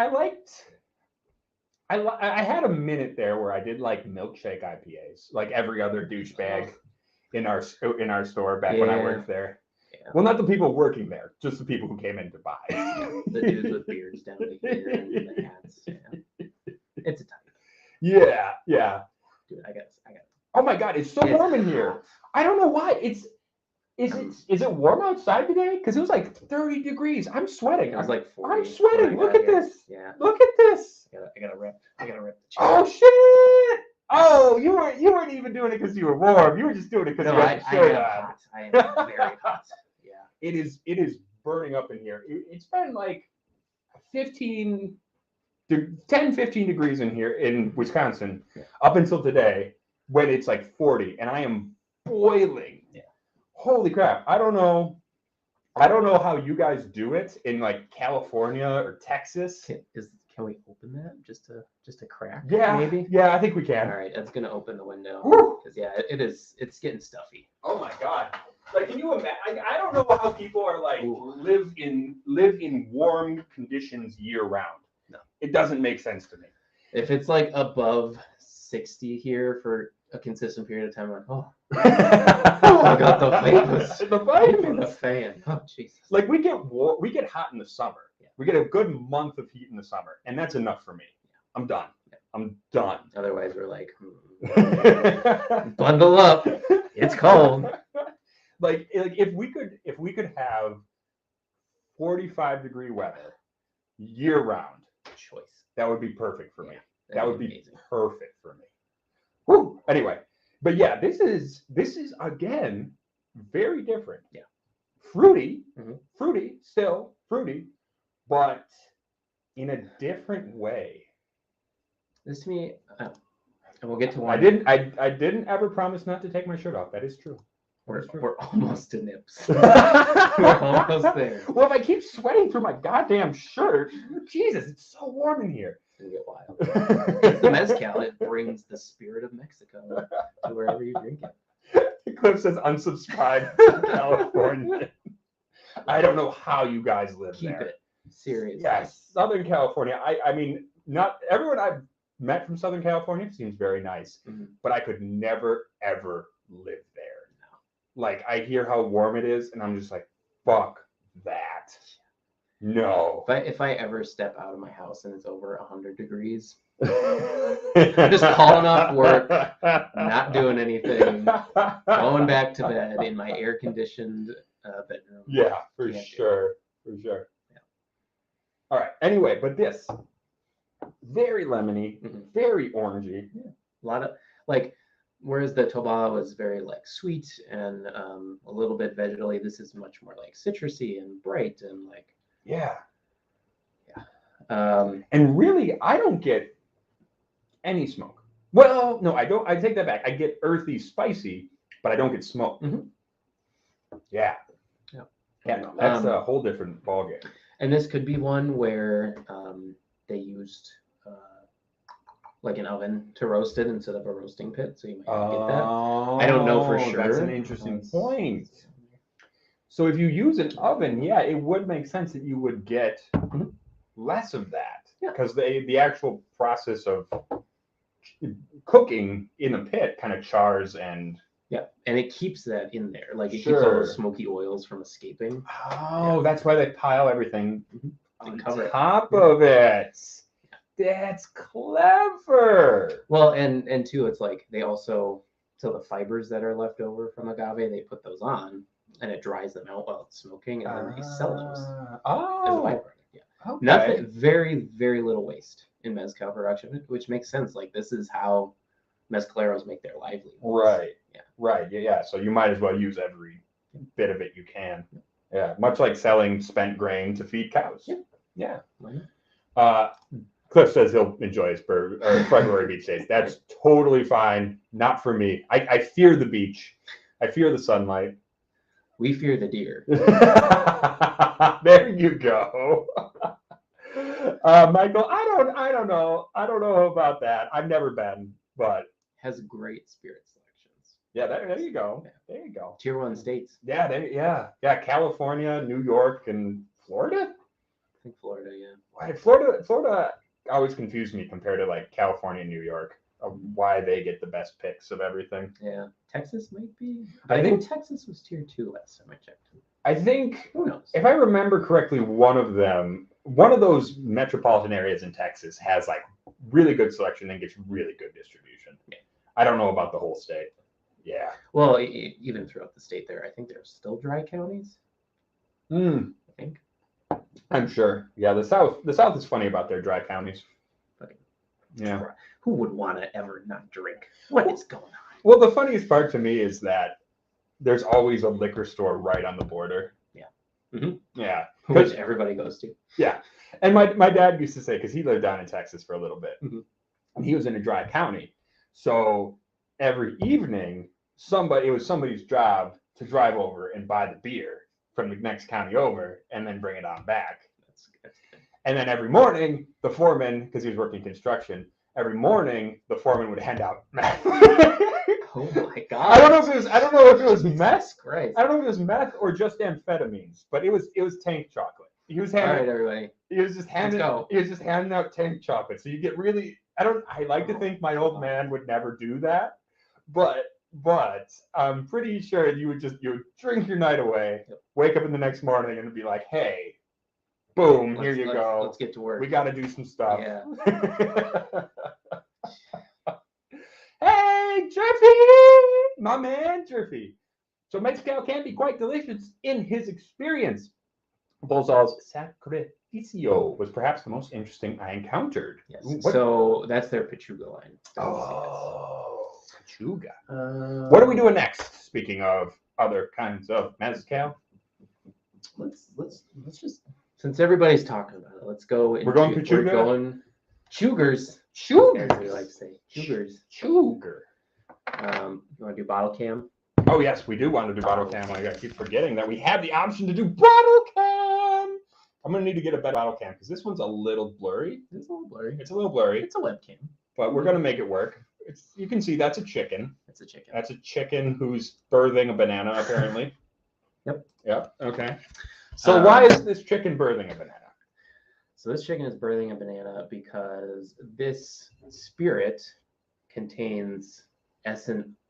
I had a minute there where I did like milkshake IPAs, like every other douchebag in our store back when I worked there. Yeah. Well, not the people working there, just the people who came in to buy. The dudes with beards down to here and the hats. Yeah. It's a type. Yeah, yeah. Dude, I got. Oh my God, it's so warm in here. I don't know why. Is it warm outside today? Because it was like 30 degrees. I'm sweating. It was like 40. I'm sweating. Look at this. Yeah. Look at this. I gotta rip the chair. Oh shit! Oh, you weren't even doing it because you were warm. You were just doing it because you had the shirt on. Hot. I am very hot. Yeah. It is burning up in here. It's been like 10, 15 degrees in here in Wisconsin up until today, when it's like 40, and I am boiling. Yeah. Holy crap. I don't know how you guys do it in like California or Texas. Can we open that just a crack? Yeah, maybe. Yeah, I think we can. All right, that's gonna open the window because it's getting stuffy. Oh my God! Like, can you imagine? I don't know how people are like live in warm conditions year round. No, it doesn't make sense to me. If it's like above 60 here for a consistent period of time, I'm like, oh, I got the famous. The fan. Oh, Jesus. Like we get hot in the summer. Yeah. We get a good month of heat in the summer, and that's enough for me. I'm done. I'm done. Otherwise, we're like, bundle up. It's cold. Like if we could have 45-degree weather year round, choice. That would be perfect for me. That would be amazing. Perfect for me. Woo! Anyway, but yeah, this is again very different. Yeah. Fruity, still fruity, but in a different way. This to me, and we'll get to one. I didn't ever promise not to take my shirt off. That is true. We're almost to nips. We're almost there. Well, if I keep sweating through my goddamn shirt, Jesus, it's so warm in here. It's gonna get wild. It's the mezcal. It brings the spirit of Mexico to wherever you drink it. Cliff says unsubscribe to California. I don't know how you guys live there. Keep it. Seriously. Yes, Southern California. I mean, not everyone I've met from Southern California seems very nice, but I could never, ever live there. No. Like, I hear how warm it is, and I'm just like, fuck that. No. If I ever step out of my house and it's over 100 degrees, I'm just calling off work, not doing anything, going back to bed in my air-conditioned bedroom. Yeah, for sure. For sure. Yeah. All right. Anyway, but this, very lemony, very orangey. Yeah. A lot of, like, whereas the Tobala was very, like, sweet and a little bit vegetally, this is much more, like, citrusy and bright and, like, yeah. Yeah. And really, I don't get any smoke. Well, no, I don't. I take that back. I get earthy, spicy, but I don't get smoke. Yeah. Yeah. Yeah, no, that's a whole different ballgame. And this could be one where they used like an oven to roast it instead of a roasting pit, so you might get that. I don't know for sure. That's an interesting point. So if you use an oven, yeah, it would make sense that you would get less of that, because the actual process of cooking in a pit kind of chars and it keeps that in there, like it keeps all those smoky oils from escaping. Oh, that's why they pile everything on top it. of it. That's clever. Well, and too, it's like they also, so the fibers that are left over from agave, they put those on, and it dries them out while it's smoking, and then they sell those as a byproduct. Yeah. Okay. Nothing, very, very little waste in mezcal production, which makes sense. Like this is how mezcaleros make their livelihood. Right. Yeah. Right. Yeah. So you might as well use every bit of it you can. Yeah. Much like selling spent grain to feed cows. Yeah. Cliff says he'll enjoy his February beach days. That's totally fine. Not for me. I fear the beach. I fear the sunlight. We fear the deer. There you go. Michael, I don't know about that. I've never been, but has great spirit selections. Yeah, there you go. There you go. Tier 1 states. Yeah. California, New York, and Florida. I think Florida, yeah. Why Florida always confused me compared to like California and New York, of why they get the best picks of everything. Yeah. Texas might be. I think Texas was tier 2 last time I checked. I think, who knows? If I remember correctly, one of those metropolitan areas in Texas has like really good selection and gets really good distribution. Yeah. I don't know about the whole state. Yeah. Well, even throughout the state there, I think there's still dry counties. I think. I'm sure. Yeah, the South is funny about their dry counties. Yeah. Who would want to ever not drink? What is going on? Well, the funniest part to me is that there's always a liquor store right on the border. Yeah. Mm-hmm. Yeah. Which everybody goes to. Yeah. And my dad used to say, because he lived down in Texas for a little bit, and he was in a dry county. So every evening, it was somebody's job to drive over and buy the beer from the next county over and then bring it on back. That's good. And then every morning, the foreman, because he was working construction, every morning the foreman would hand out meth. Oh my god! I don't know if it was meth. Right. I don't know if it was meth or just amphetamines, but it was tank chocolate. He was handing. All right, everybody. He was just handing out tank chocolate. So you get really. I like to think my old man would never do that, but I'm pretty sure you would drink your night away, wake up in the next morning, and be like, hey, boom, here you go. Let's get to work. We got to do some stuff. Yeah. Hey, Jerfy! My man, Jerfy. So mezcal can be quite delicious in his experience. Bozal's Sacrificio was perhaps the most interesting I encountered. Yes. So that's their Pechuga line. Oh, Pechuga. What are we doing next? Speaking of other kinds of mezcal, let's just, since everybody's talking about it, let's go. We're going Pechuga. We're going Chugars. Chugars. As we like to say. Chugars. Chugar. You want to do bottle cam? Oh yes, we do want to do bottle cam. I keep forgetting that we have the option to do bottle cam. I'm gonna need to get a better bottle cam because this one's a little blurry. It's a little blurry. It's a little blurry. It's a webcam. But we're gonna make it work. You can see that's a chicken. It's a chicken. That's a chicken who's birthing a banana, apparently. Yep. Okay. So why is this chicken birthing a banana? So this chicken is birthing a banana because this spirit contains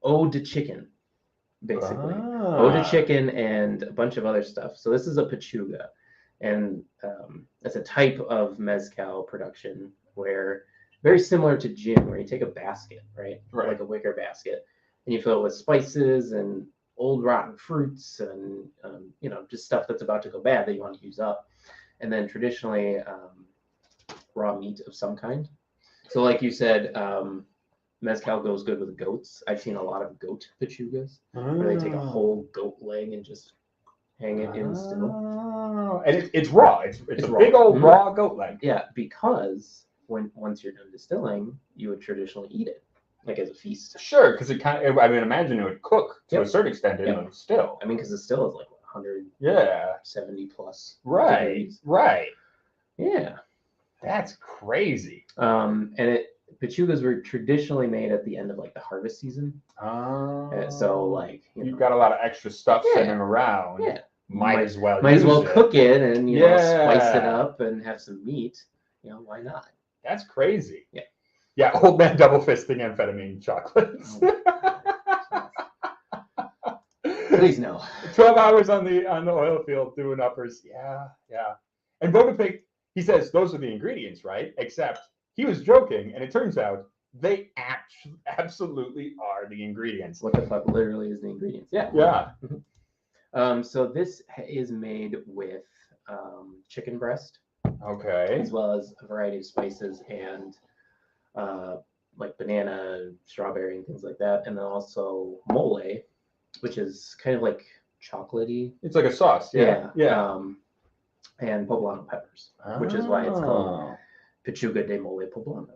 eau de chicken, basically. Eau de chicken and a bunch of other stuff. So this is a Pechuga. And it's a type of mezcal production where, very similar to gin, where you take a basket, right? Like a wicker basket, and you fill it with spices and old rotten fruits and, just stuff that's about to go bad that you want to use up. And then traditionally, raw meat of some kind. So like you said, mezcal goes good with goats. I've seen a lot of goat Pechugas where they take a whole goat leg and just hang it in still. And it's raw. It's a raw. Big old raw goat leg. Yeah, because once you're done distilling, you would traditionally eat it, like as a feast. Sure, because it kind of, I mean, imagine it would cook to a certain extent in a still. I mean, because the still is like 170 plus. Right. Yeah. That's crazy. And Pechugas were traditionally made at the end of like the harvest season. So like you've got a lot of extra stuff sitting around. Yeah. Might as well cook it and spice it up and have some meat. Why not? That's crazy. Yeah. Yeah, old man double fisting amphetamine chocolates. Please no. 12 hours on the oil field doing uppers. Yeah. And Vodapig, he says those are the ingredients, right? Except he was joking, and it turns out they absolutely are the ingredients. What the fuck literally is the ingredients? Yeah. Yeah. So this is made with chicken breast. Okay. As well as a variety of spices and like banana, strawberry, and things like that. And then also mole, which is kind of like chocolatey. It's like a sauce. Yeah. And poblano peppers, which is why it's called Pechuga de Mole Poblano.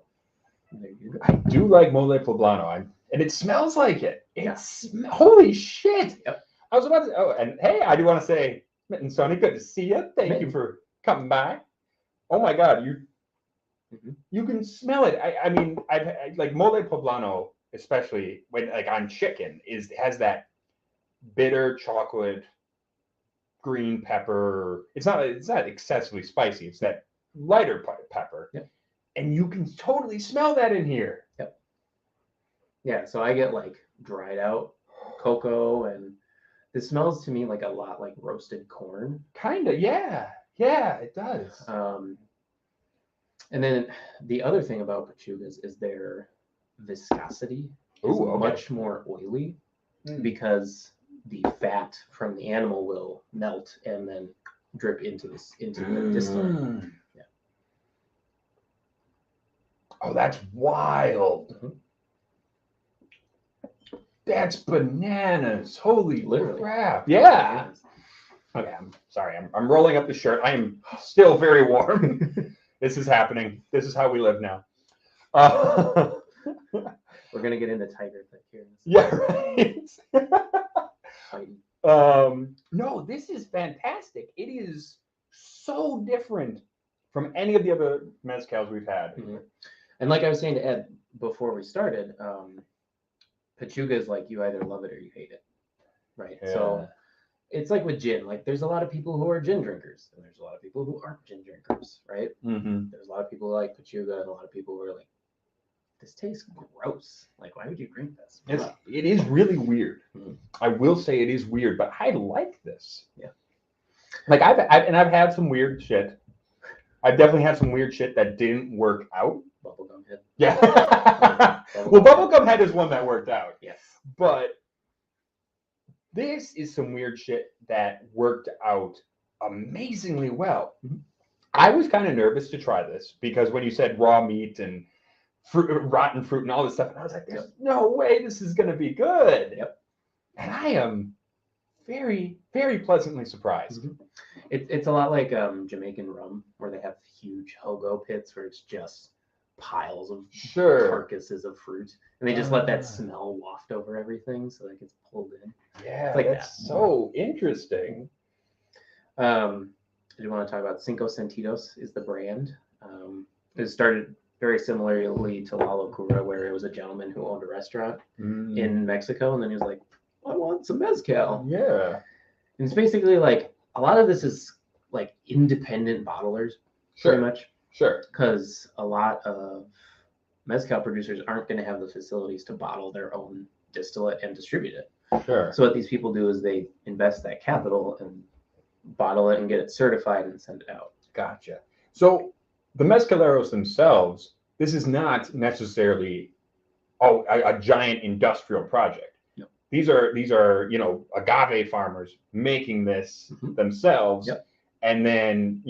There you go. I do like mole poblano, and it smells like it. Holy shit! Yep. I was about to. Oh, and hey, I do want to say, Mitt and Sonny, good to see you. Thank you for coming by. Oh my God, you can smell it. I mean, I like mole poblano, especially when like on chicken, has that bitter chocolate, green pepper. It's not excessively spicy. It's that lighter pepper. Yep. And you can totally smell that in here. Yep. Yeah, so I get like dried out cocoa, and this smells to me like a lot like roasted corn. Kinda, yeah. Yeah, it does. And then the other thing about Pechugas is their viscosity is much more oily because the fat from the animal will melt and then drip into the distillate. Yeah. Oh, that's wild. That's bananas. Holy crap. Yeah. Okay, I'm sorry. I'm rolling up the shirt. I am still very warm. This is happening. This is how we live now. We're going to get into tiger thick here. Yeah, right. No, this is fantastic. It is so different from any of the other mezcals we've had. And like I was saying to Ed before we started, Pechuga is like you either love it or you hate it, right? Yeah. So it's like with gin. Like there's a lot of people who are gin drinkers, and there's a lot of people who aren't gin drinkers, right? There's a lot of people who like Pechuga, and a lot of people who are like, this tastes gross. Like, why would you drink this? It is really weird. I will say it is weird, but I like this. Yeah. Like I've had some weird shit. I've definitely had some weird shit that didn't work out. Bubblegum head. Yeah. Well, bubblegum head is one that worked out. Yes. But this is some weird shit that worked out amazingly well. I was kind of nervous to try this because when you said raw meat and rotten fruit and all this stuff, and I was like, there's no way this is going to be good. Yep. And I am very, very pleasantly surprised. It's a lot like Jamaican rum, where they have huge hogo pits where it's just piles of carcasses of fruit, and they just let that smell waft over everything, so that gets pulled in. Yeah, it's like that's so interesting. I do want to talk about Cinco Sentidos is the brand. It started very similarly to La Locura, where it was a gentleman who owned a restaurant in Mexico, and then he was like, I want some mezcal. Yeah. And it's basically like a lot of this is like independent bottlers, pretty much. Sure. Because a lot of mezcal producers aren't going to have the facilities to bottle their own distillate and distribute it. Sure. So what these people do is they invest that capital and bottle it and get it certified and send it out. Gotcha. So the mezcaleros themselves, this is not necessarily a giant industrial project. No. These are agave farmers making this themselves. Yep. And then,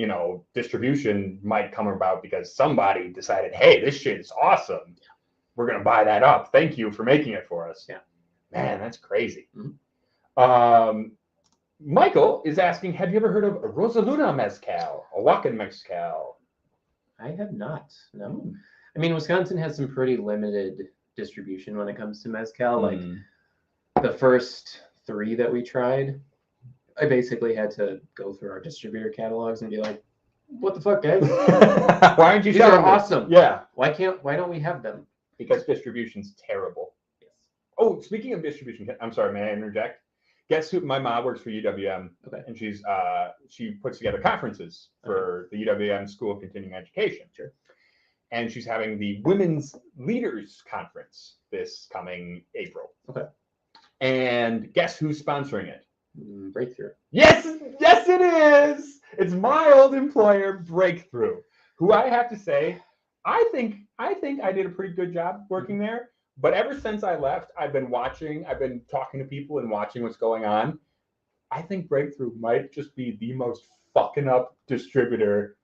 distribution might come about because somebody decided, hey, this shit is awesome. Yeah. We're going to buy that up. Thank you for making it for us. Yeah. Man, that's crazy. Michael is asking, have you ever heard of Rosaluna Mezcal, a walk-in mezcal? I have not, no. I mean, Wisconsin has some pretty limited distribution when it comes to mezcal. Like the first 3 that we tried, I basically had to go through our distributor catalogs and be like, what the fuck, guys? Why aren't you These are selling this? awesome. Yeah. Why don't we have them? Because distribution's terrible. Yes. Oh, speaking of distribution, I'm sorry, may I interject? Guess who? My mom works for UWM, Okay. and she puts together conferences for the UWM School of Continuing Education. Sure. And she's having the Women's Leaders Conference this coming April. Okay. And guess who's sponsoring it? Breakthrough. Yes, yes, it is. It's my old employer, Breakthrough, who I have to say, I think I did a pretty good job working there. But ever since I left, I've been talking to people and watching what's going on. I think Breakthrough might just be the most fucking up distributor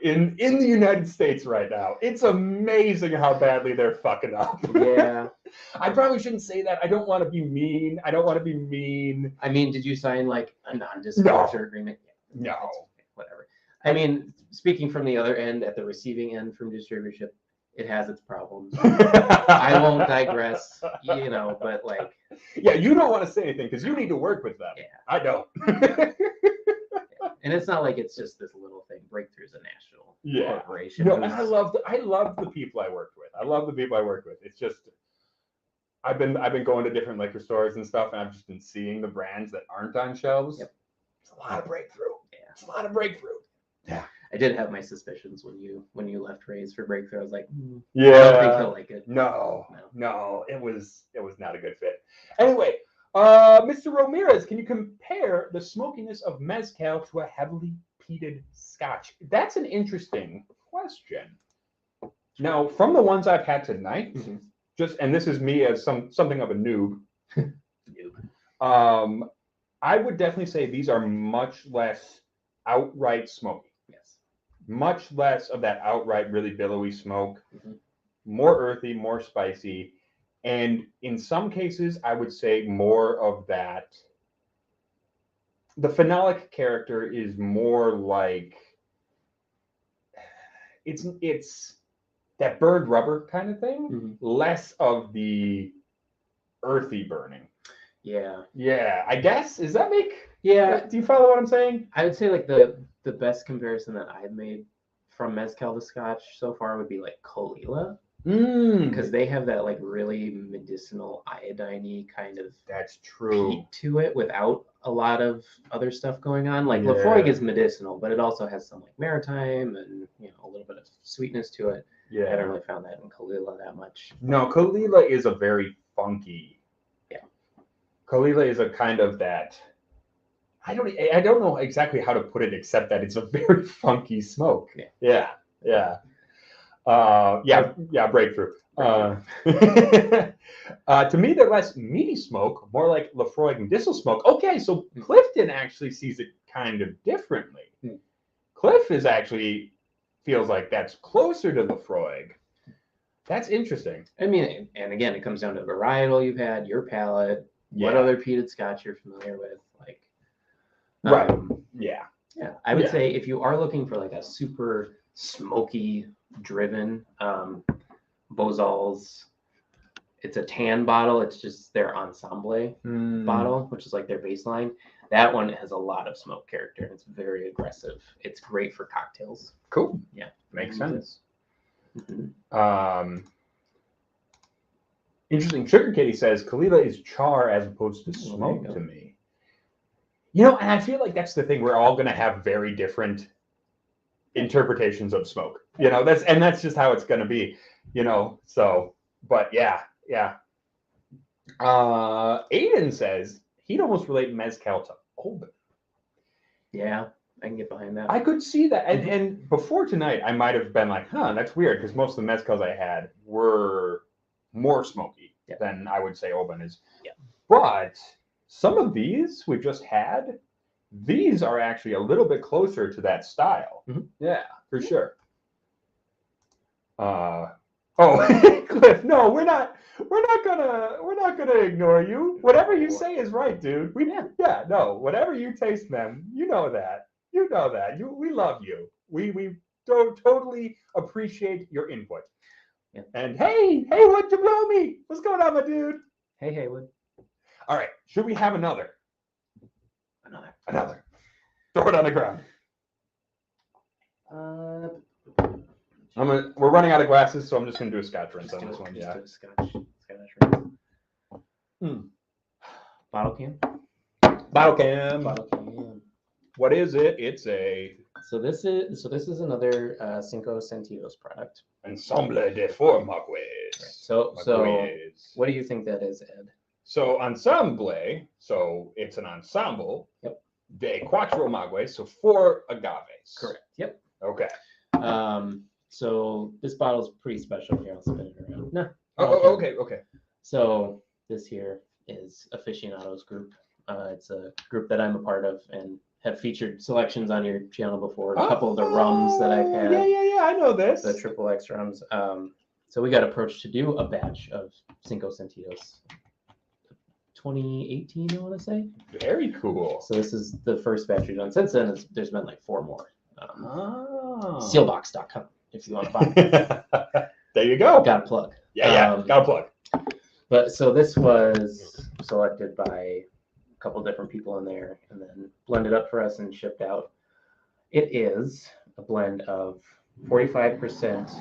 in the United States right now. It's amazing how badly they're fucking up. Yeah. I probably shouldn't say that. I don't want to be mean. I mean, did you sign like a non-disclosure agreement? No. Whatever. I mean, speaking from the other end, at the receiving end from distributorship, it has its problems. I won't digress, but like. Yeah, you don't want to say anything because you need to work with them. Yeah. I don't. And it's not like it's just this little thing. Breakthrough's a national corporation. No, and I love the people I worked with. It's just I've been going to different liquor stores and stuff, and I've just been seeing the brands that aren't on shelves. Yep. It's a lot of Breakthrough. Yeah. It's a lot of Breakthrough. Yeah. I did have my suspicions when you left Ray's for Breakthrough. I was like, yeah, I don't think he'll like it. No, it was not a good fit. Anyway, Mr. Ramirez, can you compare the smokiness of mezcal to a heavily peated Scotch? That's an interesting question. Now, from the ones I've had tonight, and this is me as something of a noob. I would definitely say these are much less outright smoky. Yes. Much less of that outright really billowy smoke. More earthy, more spicy. And in some cases, I would say more of that. The phenolic character is more like it's that burned rubber kind of thing, less of the earthy burning. Yeah. Yeah, I guess. Does that make? Yeah. Do you follow what I'm saying? I would say like the best comparison that I've made from mezcal to Scotch so far would be like Tequila. Because they have that like really medicinal iodine-y kind of peat to it without a lot of other stuff going on. Like Lafroig is medicinal, but it also has some like maritime and a little bit of sweetness to it. Yeah, I haven't really found that in Tequila that much. No, Tequila is a very funky. Yeah, Tequila is a kind of that. I don't know exactly how to put it except that it's a very funky smoke. Yeah. Breakthrough. To me, they're less meaty smoke, more like Lafroig medicinal smoke. Okay, so Clifton actually sees it kind of differently. Cliff feels like that's closer to Lafroig. That's interesting. I mean, and again, it comes down to the varietal you've had, your palate, what other peated Scotch you're familiar with, like. Right. Yeah. I would say if you are looking for like a super smoky driven Bozal's, it's a tan bottle. It's just their ensemble bottle, which is like their baseline. That one has a lot of smoke character and it's very aggressive. It's great for cocktails. Cool. Yeah. Makes sense. Interesting. Sugar Kitty says Kalila is char as opposed to smoke to me. And I feel like that's the thing. We're all going to have very different interpretations of smoke. That's just how it's going to be. So, but yeah. Aiden says he'd almost relate mezcal to Oban. Yeah, I can get behind that. I could see that. And before tonight, I might have been like, that's weird, because most of the mezcals I had were more smoky than I would say Oban is. Yeah. But some of these we just had, these are actually a little bit closer to that style. Yeah, for sure. Cliff, no, we're not gonna ignore you. Whatever you say is right, dude. Whatever you taste, man, you know that. We love you. We totally appreciate your input. Yeah. And hey, Haywood Jablomi, what's going on, my dude? Hey, Haywood. All right, should we have another? Another. Throw it on the ground. We're running out of glasses, so I'm just gonna do a Scotch rinse on this one. Just Yeah. do a Scotch rinse. Bottle can. Bottle can. Bottle can. What is it? It's a So this is another Cinco Sentidos product. Ensemble de four magueyes. So what do you think that is, Ed? So ensemble. So it's an ensemble. Yep. De cuatro magueyes. So 4 agaves. Correct. Yep. Okay. So this bottle is pretty special. Here, I'll spin it around. No. Okay. So this here is Aficionados Group. It's a group that I'm a part of and have featured selections on your channel before. A couple of the rums that I've had. Yeah. I know this. The triple X rums. So we got approached to do a batch of Cinco Sentidos. 2018, I want to say. Very cool. So this is the first batch we've done. Since then, there's been like 4 more. Sealbox.com if you want to buy it. There you go. Got a plug. Yeah. Got a plug. But so this was selected by a couple different people in there and then blended up for us and shipped out. It is a blend of 45%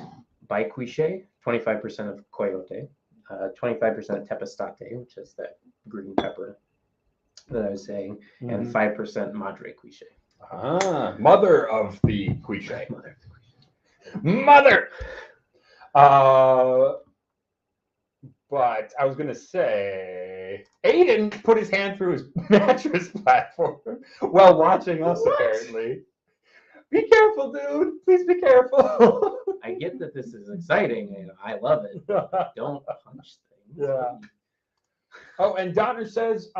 Baiquiche, 25% of Coyote, 25% of Tepestate, which is that green pepper that I was saying, and 5% Madre Quiche. Mother of the quiche. Mother. But I was going to say, Aiden put his hand through his mattress platform while watching us, apparently. Be careful, dude. Please be careful. I get that this is exciting, and I love it. Don't punch things. Yeah. Oh, and Donner says,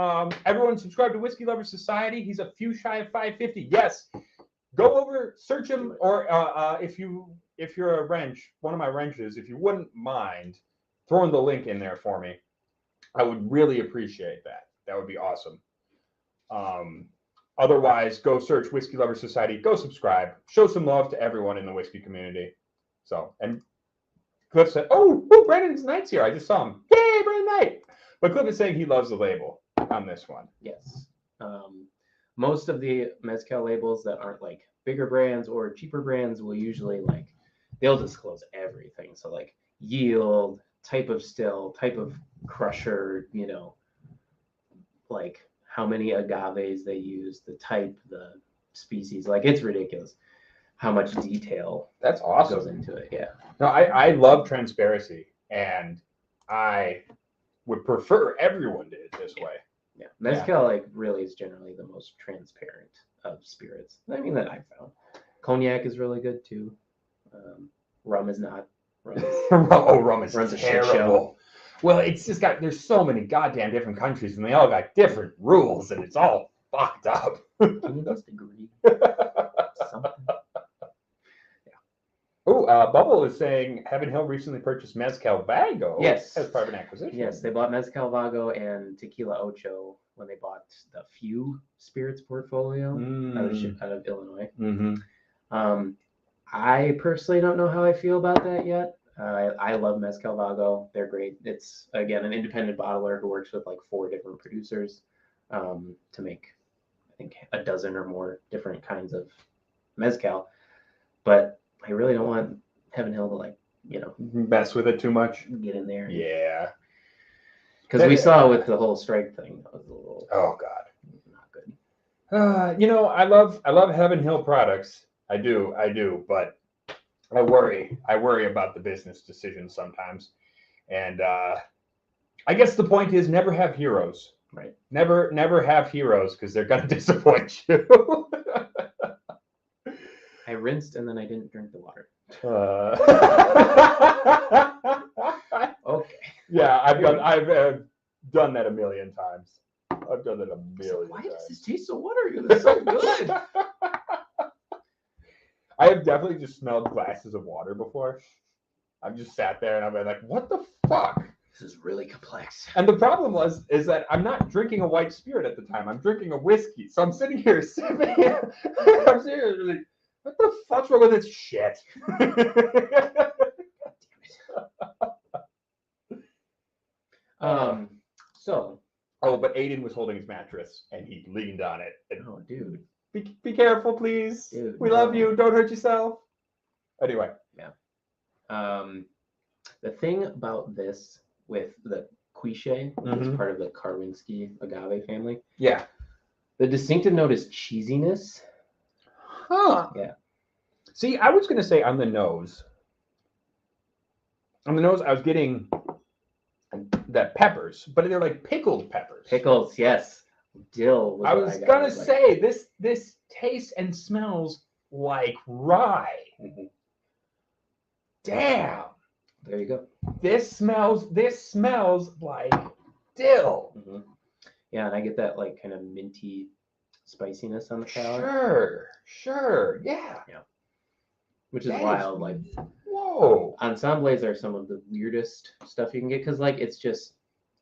everyone subscribe to Whiskey Lover Society. He's a few shy of 550. Yes. Go over, search him, or if you're a wrench, one of my wrenches, if you wouldn't mind throwing the link in there for me, I would really appreciate that. That would be awesome. Otherwise, go search Whiskey Lover Society. Go subscribe. Show some love to everyone in the whiskey community. So, and Cliff said, oh, Brandon Knight's here. I just saw him. Yay, Brandon Knight. But Cliff is saying he loves the label on this one. Yes. Most of the mezcal labels that aren't like bigger brands or cheaper brands will usually they'll disclose everything. So like yield, type of still, type of crusher, like how many agaves they use, the type, the species. Like it's ridiculous how much detail that's awesome goes into it. Yeah. No, I love transparency, and I would prefer everyone did it this way. Yeah. Mezcal really is generally the most transparent of spirits. I mean that I've found. Cognac is really good too. Rum is not. Rum is terrible. Well, it's just there's so many goddamn different countries, and they all got different rules, and it's all fucked up. Can you just agree? Something. Oh, Bubble is saying Heaven Hill recently purchased Mezcal Vago. Yes. As part of an acquisition. Yes, they bought Mezcal Vago and Tequila Ocho when they bought the Few Spirits portfolio out of Illinois. Mm-hmm. I personally don't know how I feel about that yet. I love Mezcal Vago. They're great. It's, again, an independent bottler who works with 4 different producers to make, I think, a dozen or more different kinds of Mezcal. But I really don't want Heaven Hill to mess with it too much. Get in there. Yeah. Because we saw with the whole strike thing, that was a little. Oh God. Not good. I love Heaven Hill products. I do, but I worry about the business decisions sometimes. And I guess the point is never have heroes. Right. Never have heroes, because they're gonna disappoint you. I rinsed and then I didn't drink the water. Okay. Yeah, I've done that a million times. I've done that a million Why times. does this taste so watery? It's so good. I have definitely just smelled glasses of water before. I've just sat there and I've been like, what the fuck? This is really complex. And the problem is that I'm not drinking a white spirit at the time. I'm drinking a whiskey. So I'm sitting here sipping it. I'm seriously, what the fuck's wrong with this shit? So. Oh, but Aiden was holding his mattress and he leaned on it. And, oh, dude. Be careful, please. Dude, we love no. you. Don't hurt yourself. Anyway. The thing about this with the quiche, which is part of the Karwinski agave family, Yeah. the distinctive note is cheesiness. Huh. Yeah. See, I was going to say on the nose. On the nose, I was getting that peppers, but they're like pickled peppers. Pickles, yes. Dill. I was going to say, this tastes and smells like rye. Mm-hmm. Damn. There you go. This smells like dill. Mm-hmm. Yeah, and I get that like kind of minty spiciness on the palate. Sure. Yeah. Which is wild. Like, whoa. Ensembles are some of the weirdest stuff you can get because like it's just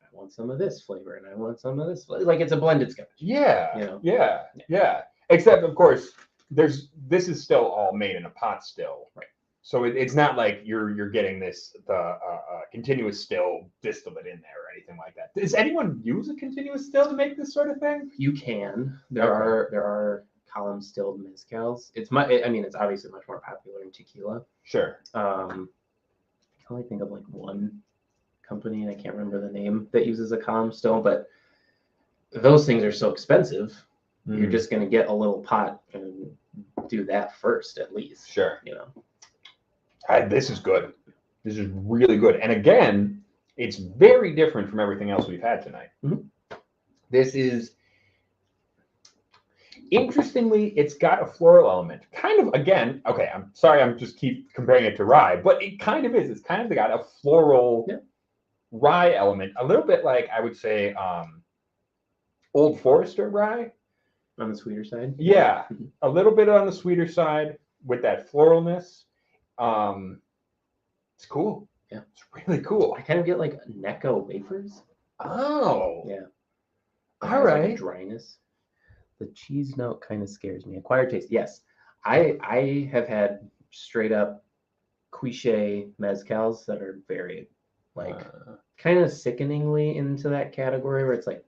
I want some of this flavor and I want some of this flavor. Like it's a blended scotch. Yeah. Yeah. Except of course, this is still all made in a pot still. Right. So it's not like you're getting the continuous still distillate in there or anything like that. Does anyone use a continuous still to make this sort of thing? You can. There are column stilled mezcals. It's obviously much more popular in tequila. Sure. I can only think of like one company, and I can't remember the name, that uses a column still, but those things are so expensive. You're just going to get a little pot and do that first at least. Sure. This is good. This is really good. And again, it's very different from everything else we've had tonight. Mm-hmm. This is, interestingly, it's got a floral element. Kind of, again, okay, I'm sorry, I'm just keep comparing it to rye, but it kind of is. It's kind of got a floral rye element. A little bit like, I would say, Old Forester rye. On the sweeter side? Yeah, a little bit on the sweeter side with that floralness. It's cool. Yeah, it's really cool. I kind of get like Necco wafers. Oh, yeah. All right. Like a dryness. The cheese note kind of scares me. Acquired taste, yes. I have had straight up quiche mezcals that are very like kind of sickeningly into that category where it's like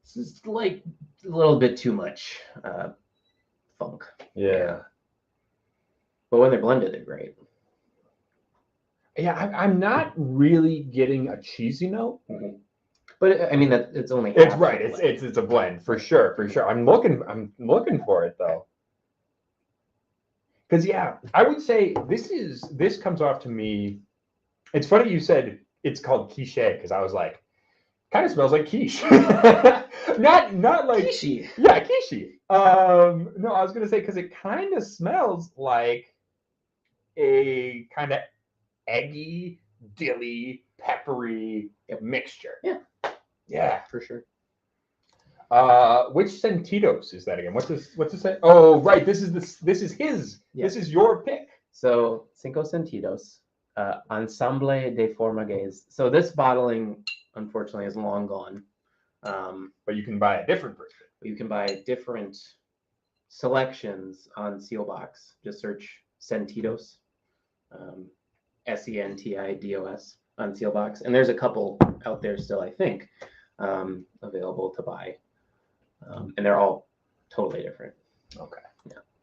this is like a little bit too much funk. Yeah. But when they're blended, they're great. Yeah, I'm not really getting a cheesy note. Mm-hmm. But I mean that it's only it's right. It's a blend for sure. I'm looking for it though. Because yeah, I would say this comes off to me. It's funny you said it's called quiche because I was like, kind of smells like quiche. not like quiche. Yeah, quiche. No, I was gonna say because it kind of smells like a kind of eggy, dilly, peppery mixture. Yeah, for sure. Which Sentidos is that again? What's this say? Oh, right. This is his. Yeah. This is your pick. So Cinco Sentidos, Ensemble de Formagues. So this bottling, unfortunately, is long gone. But you can buy a different version. You can buy different selections on Sealbox. Just search Sentidos, Sentidos on Sealbox, and there's a couple out there still, I think, available to buy, and they're all totally different. Okay.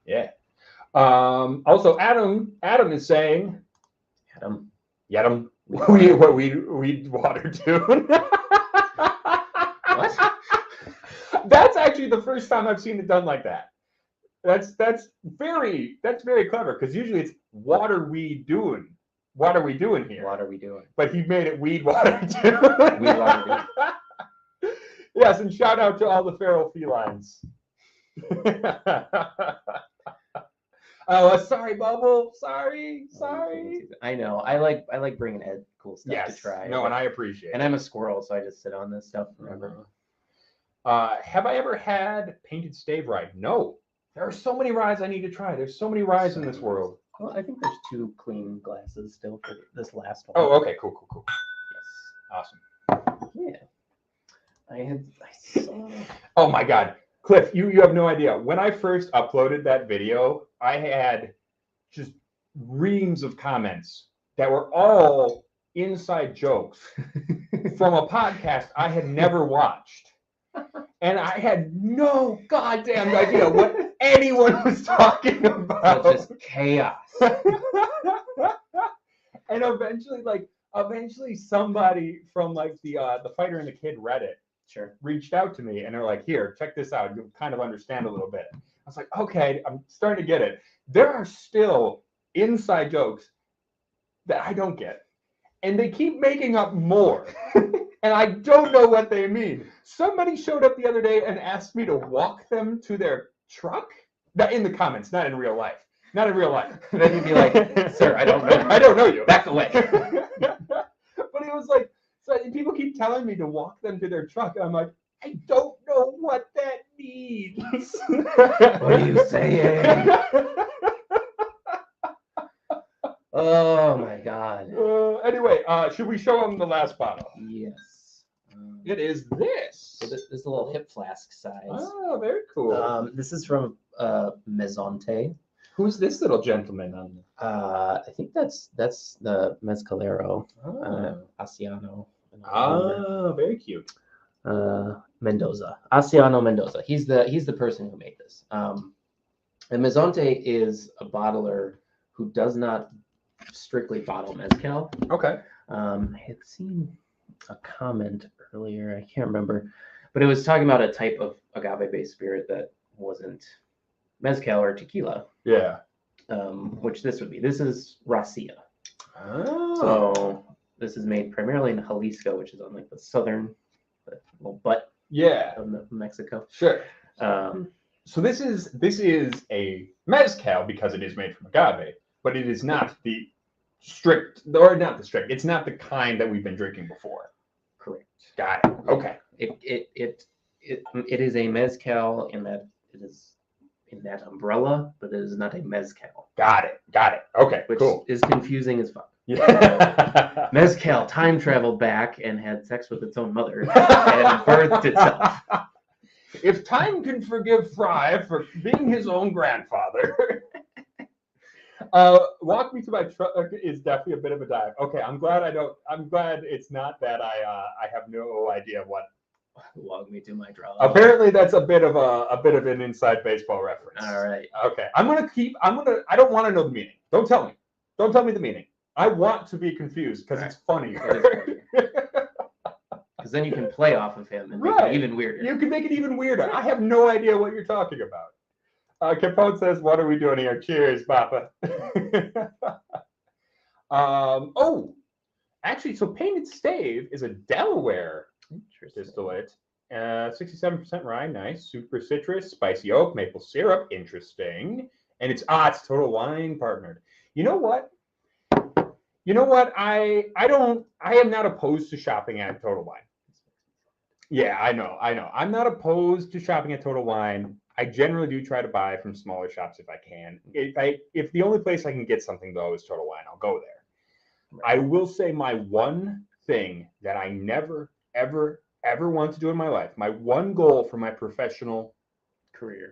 Yeah. Also, Adam is saying, Adam, we water tune. What? That's actually the first time I've seen it done like that. That's very clever because usually it's what are we doing? What are we doing here? What are we doing? But he made it weed water tune. Weed water tune. Yes, and shout out to all the feral felines. Oh, sorry, Bubble. Sorry. I know. I like bringing Ed cool stuff to try. No, and I appreciate it. And I'm a squirrel, so I just sit on this stuff forever. Have I ever had painted stave rye? No. There are so many ryes I need to try. There's so many ryes in this world. Well, I think there's 2 clean glasses still for this last one. Oh, okay. Cool. Yes. Awesome. Yeah. I saw... Oh my God. Cliff, you have no idea. When I first uploaded that video, I had just reams of comments that were all inside jokes from a podcast I had never watched. And I had no goddamn idea what anyone was talking about. It's just chaos. And eventually somebody from like the Fighter and the Kid Reddit reached out to me and they're like, here, check this out. You'll kind of understand a little bit. I was like, okay, I'm starting to get it. There are still inside jokes that I don't get. And they keep making up more. And I don't know what they mean. Somebody showed up the other day and asked me to walk them to their truck. In the comments, not in real life. Not in real life. Then you'd be like, sir, I don't know you. I don't know you. Back away. But it was like, so people keep telling me to walk them to their truck. And I'm like, I don't know what that means. What are you saying? Oh my God. Anyway, should we show them the last bottle? Yes. It is this. So this is a little hip flask size. Oh, very cool. This is from Mezonte. Who's this little gentleman on there? I think that's the Mezcalero, Asiano. Very cute. Mendoza, Asiano Mendoza. He's the person who made this. And Mezonte is a bottler who does not strictly bottle mezcal. Okay. I had seen a comment earlier, I can't remember, but it was talking about a type of agave-based spirit that wasn't mezcal or tequila. Yeah. Which this would be. This is Rasia. Oh. So this is made primarily in Jalisco, which is on like the southern little butt of Mexico. Sure. So this is a mezcal because it is made from agave, but it is not the strict, or not the strict. It's not the kind that we've been drinking before. Correct. Got it. Okay. It is a mezcal in that it is in that umbrella, but it is not a mezcal. Got it. Okay. Which cool. is confusing as fuck. Yeah. Mezcal time traveled back and had sex with its own mother and birthed itself. If time can forgive Fry for being his own grandfather. Walk me to my truck is definitely a bit of a dive. Okay, I'm glad it's not that I have no idea what. Walk me to my draw. Apparently that's a bit of an inside baseball reference. All right. Okay. I don't want to know the meaning. Don't tell me the meaning. I want to be confused because it's funnier. Because then you can play off of him and make it even weirder. You can make it even weirder. I have no idea what you're talking about. Capone says, "What are we doing here? Cheers, Papa." Actually, so Painted Stave is a Delaware distillate. 67% rye, nice. Super citrus, spicy oak, maple syrup, interesting. And it's Total Wine partnered. You know what? I am not opposed to shopping at Total Wine. Yeah, I know. I'm not opposed to shopping at Total Wine. I generally do try to buy from smaller shops if I can. If the only place I can get something though is Total Wine, I'll go there. Right. I will say my one thing that I never, ever want to do in my life, my one goal for my professional career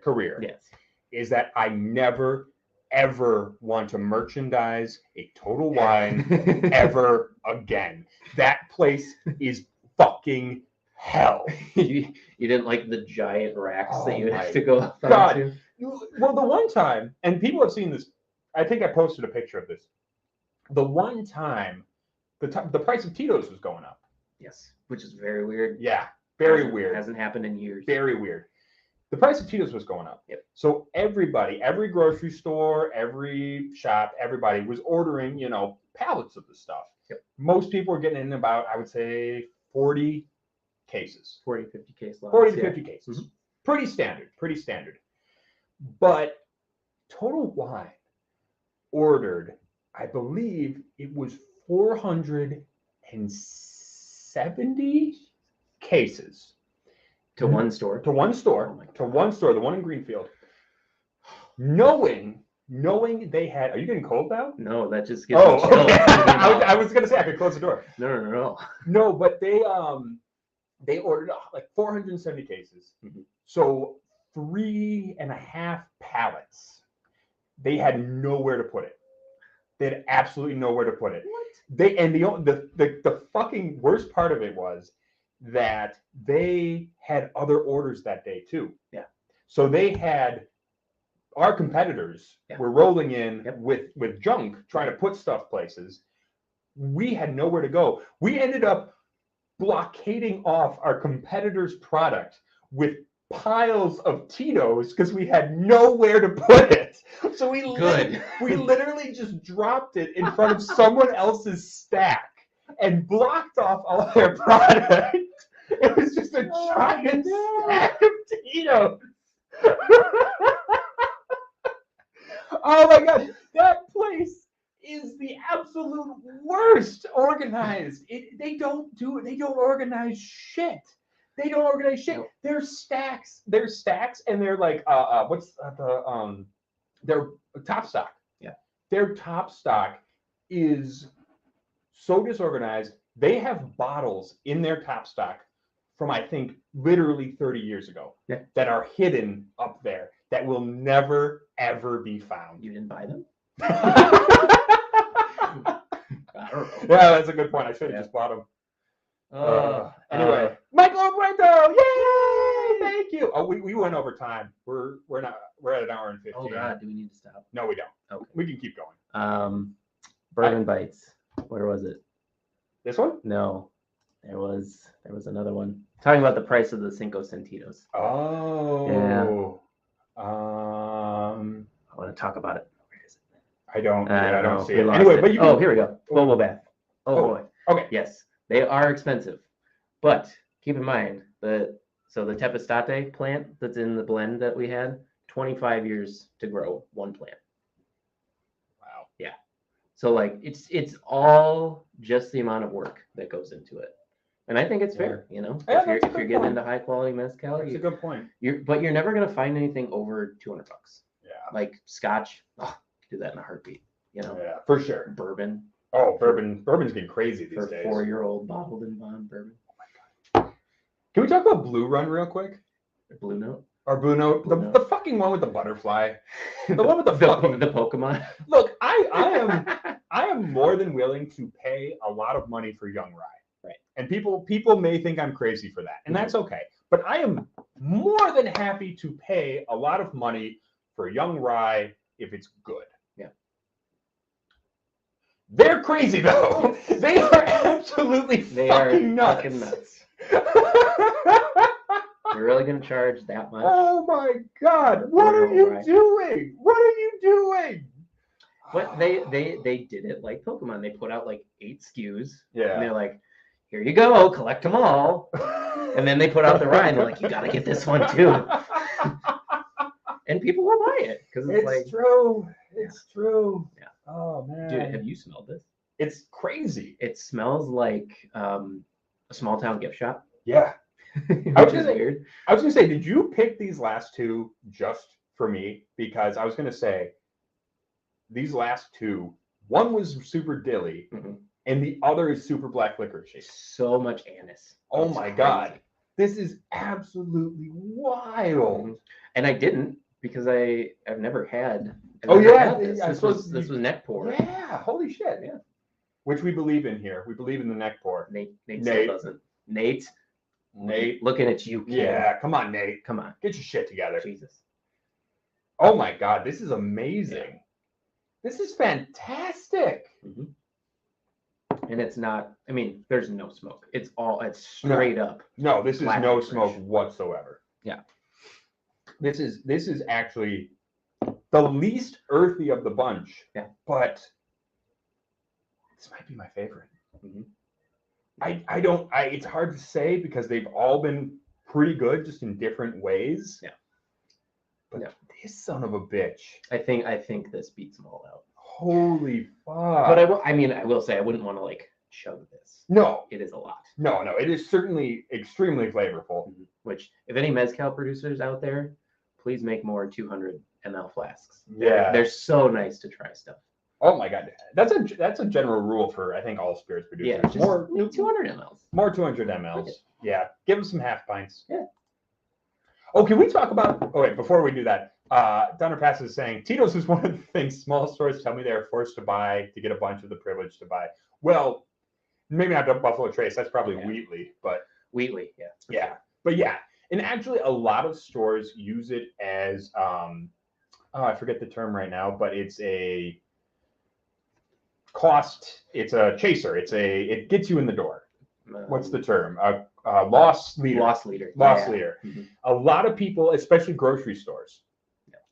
is that I never, ever want to merchandise a Total Wine ever again. That place is fucking hell. You didn't like the giant racks that you have to go up to? Well, the one time, and people have seen this, I think I posted a picture of this. The one time, the price of Tito's was going up. Yes, which is very weird. Yeah, very weird. Hasn't happened in years. Very weird. The price of Tito's was going up. Yep. So everybody, every grocery store, every shop, everybody was ordering, pallets of the stuff. Yep. Most people were getting in about, I would say, 40 cases. 40, 50 case lots. 40 to 50 cases. Mm-hmm. Pretty standard. But Total Wine ordered, I believe it was 470 cases. To one store? To one store. Oh to one store, the one in Greenfield. Knowing they had... Are you getting cold now? No, that just gives me chills. Okay. I was going to say I could close the door. No. No, but they ordered like 470 cases. Mm-hmm. So 3.5 pallets. They had nowhere to put it. They had absolutely nowhere to put it. What? The fucking worst part of it was that they had other orders that day too. Yeah. So they had our competitors Yeah. were rolling in Yep. with junk, trying to put stuff places. We had nowhere to go. We ended up blockading off our competitors' product with piles of Tito's because we had nowhere to put it. So we literally just dropped it in front of someone else's stack and blocked off all their product. It was just a giant stack of Tito's. Oh my God, that place is the absolute worst organized. They don't organize shit. They don't organize shit. Nope. There's stacks, and they're like, their top stock. Yeah. Their top stock is so disorganized. They have bottles in their top stock from, I think, literally 30 years ago that are hidden up there that will never, ever be found. You didn't buy them? I don't know. Yeah, that's a good point. I should have just bought them. Anyway, Michael Obrento, yay! Thank you. Oh, we went over time. We're at an hour and 15. Oh God, do we need to stop? No, we don't. Okay. We can keep going. Bourbon Bites. Where was it? This one? No, there was another one talking about the price of the Cinco Sentidos. Oh. Yeah. I want to talk about it. Where is it? I don't see We it. lost Anyway, it. but you. Oh, here we go. Bubble bath. Oh boy. Okay. Yes, they are expensive, but keep in mind the Tepestate plant that's in the blend that we had, 25 years to grow one plant. Wow. Yeah. So like it's all just the amount of work that goes into it. And I think it's fair, you know. Yeah, if you're getting into high quality mezcal, that's a good point. But you're never gonna find anything over $200. Yeah. Like Scotch, do that in a heartbeat, you know. Yeah, for sure. Bourbon. Oh, bourbon's getting crazy these for days. 4-year-old bottled in bond bourbon. Oh my God. Can we talk about Blue Run real quick? Blue Note. Or Blue Note, the fucking one with the butterfly, the one with the Pokemon. Look, I am more than willing to pay a lot of money for young rye. Right. And people may think I'm crazy for that, and that's okay. But I am more than happy to pay a lot of money for young rye if it's good. Yeah. They're crazy though. They are absolutely fucking nuts. You're really gonna charge that much? Oh my God! What are you doing? What are you doing? But they did it like Pokemon. They put out like 8 SKUs. Yeah. And they're like, here you go, collect them all. And then they put out the rye and they're like, you gotta get this one too. And people will buy it because it's like true. It's true. Yeah. Oh man. Dude, have you smelled this? It's crazy. It smells like a small town gift shop. Yeah. Which is weird. I was gonna say, did you pick these last two just for me? Because I was gonna say these last two, one was super dilly, and the other is super black licorice. So much anise. Oh my God. This is absolutely wild. And I didn't because I've never had. This. This was neck pour. Yeah. Holy shit. Yeah. Which we believe in here. We believe in the neck pour. Nate still doesn't. Nate, looking at you. Kid. Yeah. Come on, Nate. Come on. Get your shit together. Jesus. Oh my God. This is amazing. Yeah. This is fantastic. And it's not, I mean, there's no smoke. It's straight up. No, this is no smoke whatsoever. Yeah. This is actually the least earthy of the bunch. Yeah. But this might be my favorite. It's hard to say because they've all been pretty good just in different ways. Yeah. But this son of a bitch. I think this beats them all out. Holy fuck. But I will say I wouldn't want to like chug this. No. It is a lot. No, it is certainly extremely flavorful. Which, if any mezcal producers out there, please make more 200 ml flasks. Yeah. They're so nice to try stuff. Oh my God. That's a general rule for I think all spirits producers. Yeah, just more 200 mls. More 200 mls. Okay. Yeah. Give them some half pints. Yeah. Oh, can we talk about wait, before we do that, Donner Pass is saying Tito's is one of the things small stores tell me they're forced to buy to get a bunch of the privilege to buy. Well, maybe not Buffalo Trace. That's probably Wheatley, but Wheatley, yeah. Yeah, but yeah, and actually a lot of stores use it as I forget the term right now, but it's a it's a chaser. It gets you in the door. What's the term? Loss leader. Loss leader. Loss leader. Mm-hmm. A lot of people, especially grocery stores,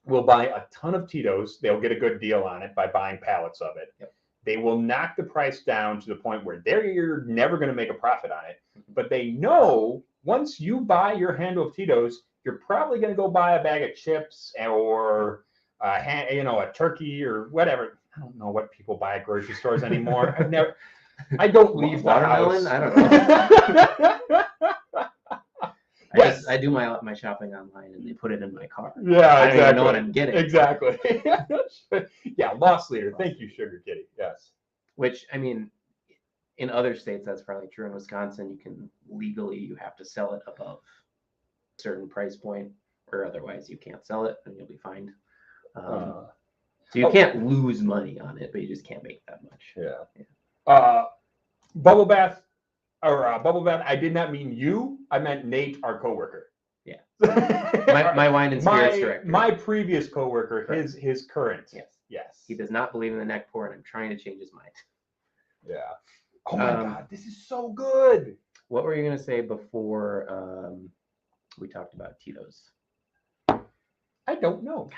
will buy a ton of Tito's. They'll get a good deal on it by buying pallets of it. Yep. They will knock the price down to the point where you're never going to make a profit on it. But they know once you buy your handle of Tito's, you're probably going to go buy a bag of chips or a turkey or whatever. I don't know what people buy at grocery stores anymore. I don't leave the house. I don't know. Yes, I do my shopping online and they put it in my car. Yeah, I exactly. don't even know what I'm getting. Exactly. Yeah, loss leader. Thank you, Sugar Kitty. Yes. Which, I mean, in other states that's probably true. In Wisconsin, you have to sell it above a certain price point, or otherwise you can't sell it and you'll be fined. So you can't lose money on it, but you just can't make that much. Yeah. Bubble bath. Bubble bath. I did not mean you. I meant Nate, our coworker. Yeah. my wine and spirits director. My previous coworker. His current. Yes. He does not believe in the neck pour, and I'm trying to change his mind. Yeah. Oh my God, this is so good. What were you gonna say before we talked about Tito's? I don't know.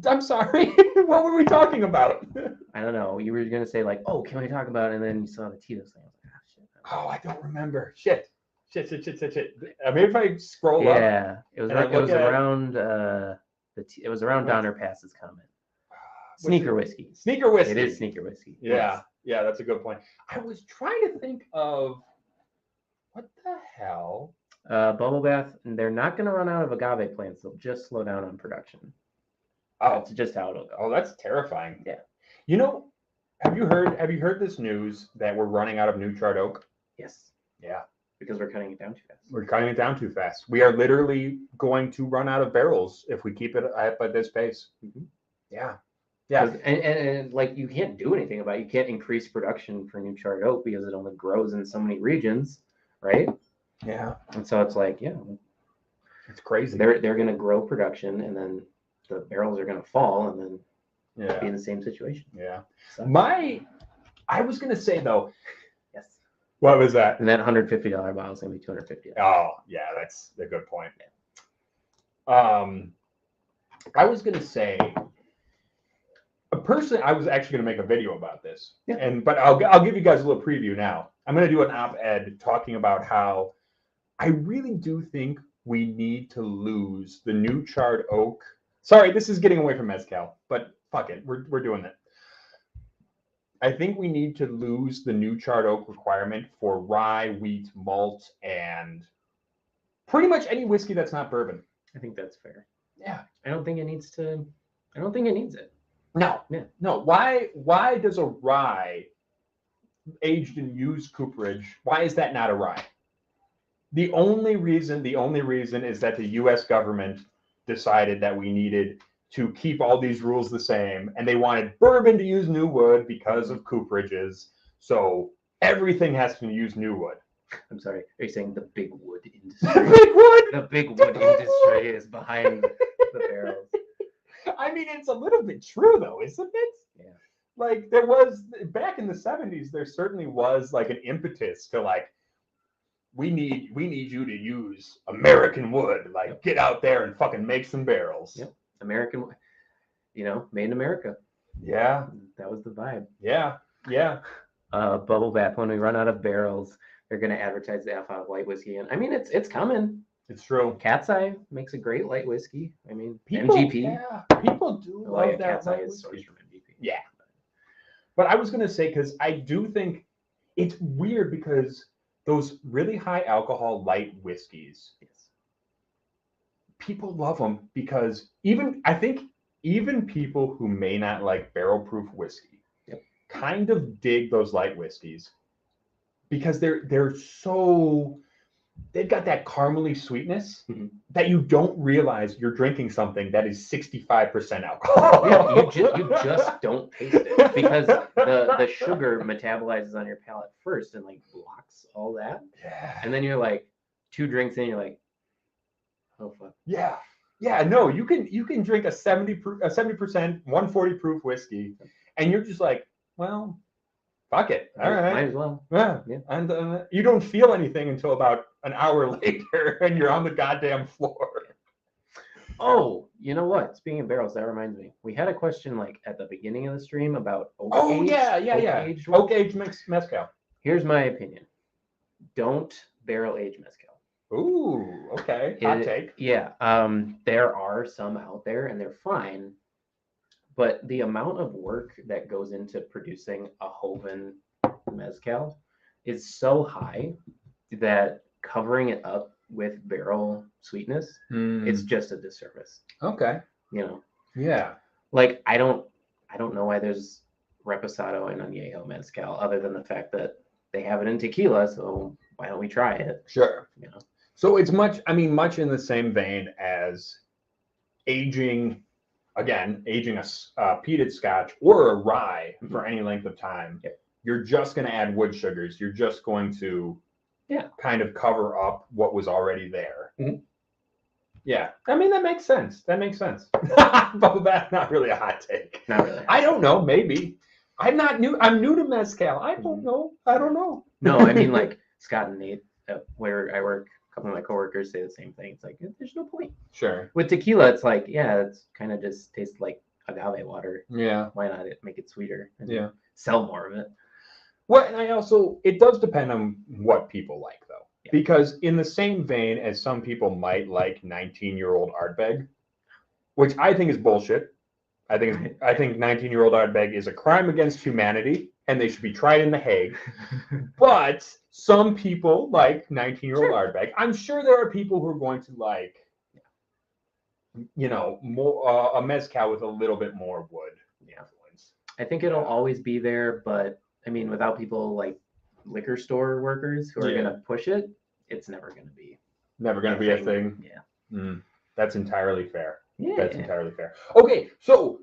I'm sorry. What were we talking about? I don't know. You were gonna say like, "Oh, can we talk about it?" And then you saw the Tito's thing. I was like, "Ah, shit." Oh, I don't remember. Shit. Maybe if I scroll up. Yeah, it was around it was around Donner Pass's comment. Sneaker whiskey. Sneaker whiskey. It is sneaker whiskey. Yeah, yeah, that's a good point. I was trying to think of what the hell. Bubble bath, and they're not going to run out of agave plants. They'll just slow down on production. Oh, that's just how it'll go. Oh, that's terrifying. Yeah. You know, have you heard this news that we're running out of new charred oak? Yes. Yeah. Because we're cutting it down too fast. We're cutting it down too fast. We are literally going to run out of barrels if we keep it at this pace. Mm-hmm. Yeah. Yeah. And like you can't do anything about it. You can't increase production for new charred oak because it only grows in so many regions, right? Yeah. And so it's like, yeah. It's crazy. They're going to grow production and then the barrels are going to fall and then be in the same situation. Yeah. So. I was going to say though. Yes. What was that? And that $150 bottle is going to be $250. Oh, yeah, that's a good point. I was going to say, personally, I was actually going to make a video about this, but I'll give you guys a little preview now. I'm going to do an op-ed talking about how I really do think we need to lose the new charred oak. Sorry, this is getting away from mezcal, but fuck it, we're doing it. I think we need to lose the new charred oak requirement for rye, wheat, malt, and pretty much any whiskey that's not bourbon. I think that's fair. Yeah. I don't think it needs it. No. Yeah. No. Why does a rye aged in used cooperage, why is that not a rye? The only reason is that the US government decided that we needed to keep all these rules the same, and they wanted bourbon to use new wood because of cooperages. So everything has to use new wood. I'm sorry. Are you saying the big wood industry? The big wood industry is behind the barrels. I mean, it's a little bit true though, isn't it? Yeah. Like there was back in the 70s, there certainly was like an impetus to like, we need you to use American wood. Like get out there and fucking make some barrels. Yep. American, made in America. Yeah. That was the vibe. Yeah. Yeah. Bubble bath, when we run out of barrels, they're going to advertise the F out of light whiskey. And I mean, it's coming. It's true. Cat's Eye makes a great light whiskey. I mean, people, MGP. Yeah, people do love that Cat's Eye light is sourced whiskey. from MGP. Yeah. But I was going to say, because I do think it's weird because those really high alcohol light whiskeys, people love them because I think even people who may not like barrel proof whiskey kind of dig those light whiskeys because they've got that caramely sweetness that you don't realize you're drinking something that is 65% alcohol. Yeah, you just don't taste it because the sugar metabolizes on your palate first and like blocks all that. Yeah. And then you're like, 2 drinks in, you're like, oh fuck. Yeah. Yeah, no, you can drink a 70% 140 proof whiskey, and you're just like, well, fuck it. All right. Might as well. Yeah. Yeah. And you don't feel anything until about an hour later, and you're on the goddamn floor. Oh, you know what? Speaking of barrels, that reminds me. We had a question like at the beginning of the stream about oak age. Yeah. Oak age mezcal. Here's my opinion. Don't barrel age mezcal. Ooh, okay. Hot take. Yeah. There are some out there and they're fine, but the amount of work that goes into producing a Joven mezcal is so high that covering it up with barrel sweetness, it's just a disservice. Okay. You know. Yeah. Like I don't know why there's reposado and añejo mezcal other than the fact that they have it in tequila, so why don't we try it? Sure. You know. So it's much in the same vein as aging a peated scotch or a rye for any length of time. Yep. You're just going to add wood sugars. You're just going to kind of cover up what was already there. Mm-hmm. Yeah. I mean, that makes sense. But that's not really a hot take. Not really. I don't know. Maybe. I'm new to mezcal. I don't know. No, I mean, like Scott and Nate, where I work, a couple of my coworkers say the same thing. It's like, there's no point. Sure. With tequila, it's like, yeah, it's kind of just tastes like agave water. Yeah. Why not make it sweeter? And sell more of it. Well, and it does depend on what people like, though. Yeah. Because in the same vein as some people might like 19-year-old Ardbeg, which I think is bullshit. I think 19-year-old Ardbeg is a crime against humanity, and they should be tried in The Hague. But some people like 19-year-old Ardbeg. I'm sure there are people who are going to like, more a mezcal with a little bit more wood influence. I think it'll always be there, but I mean, without people like liquor store workers who are going to push it, it's never going to be. Never going to be a thing. Yeah. That's entirely fair. Yeah. That's entirely fair. Okay, so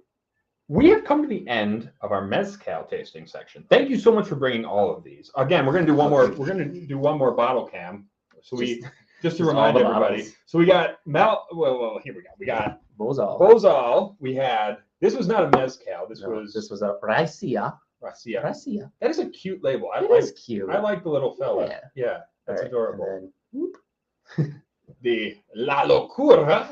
we have come to the end of our mezcal tasting section. Thank you so much for bringing all of these. Again, we're going to do one more. We're going to do one more bottle cam. So just to remind everybody. Bottles. So we got Well, here we go. We got Bozal. Bozal. We had. This was not a mezcal. This was a Rasia. Rasia. That is a cute label. It is cute. I like the little fella. Yeah, that's adorable. The La Locura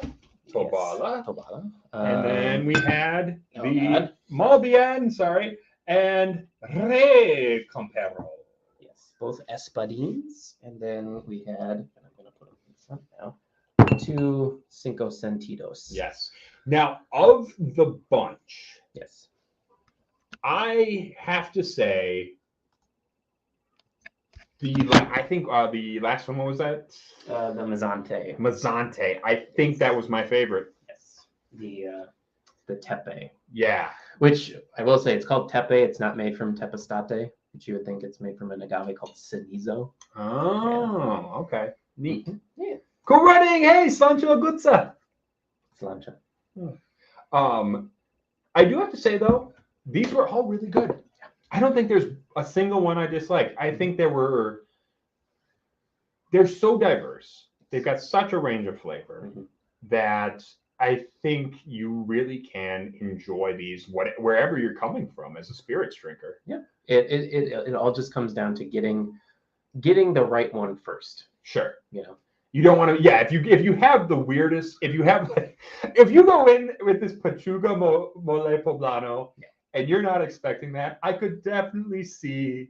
Tobala. Tobala. And then we had the Malbian, and Re Compero. Yes, both espadines. And then we had, and I'm going to put them in front now, 2 Cinco Sentidos. Yes. Now, of the bunch, yes, I have to say, I think the last one, what was that? The Mezzante. Mezzante. I think that was my favorite. Yes. The Tepe. Yeah. Which I will say, it's called Tepe. It's not made from Tepestate, which you would think it's made from an agave called Cenizo. Oh, okay. Neat. Yeah. Cool running. Hey, Sancho Agutza. Slancha. I do have to say, though, these were all really good. I don't think there's a single one I disliked. I think they're so diverse. They've got such a range of flavor that I think you really can enjoy these wherever you're coming from as a spirits drinker. Yeah. It all just comes down to getting the right one first. Sure. You don't want to, if you have the weirdest, if you go in with this Pechuga Mole Poblano, and you're not expecting that, I could definitely see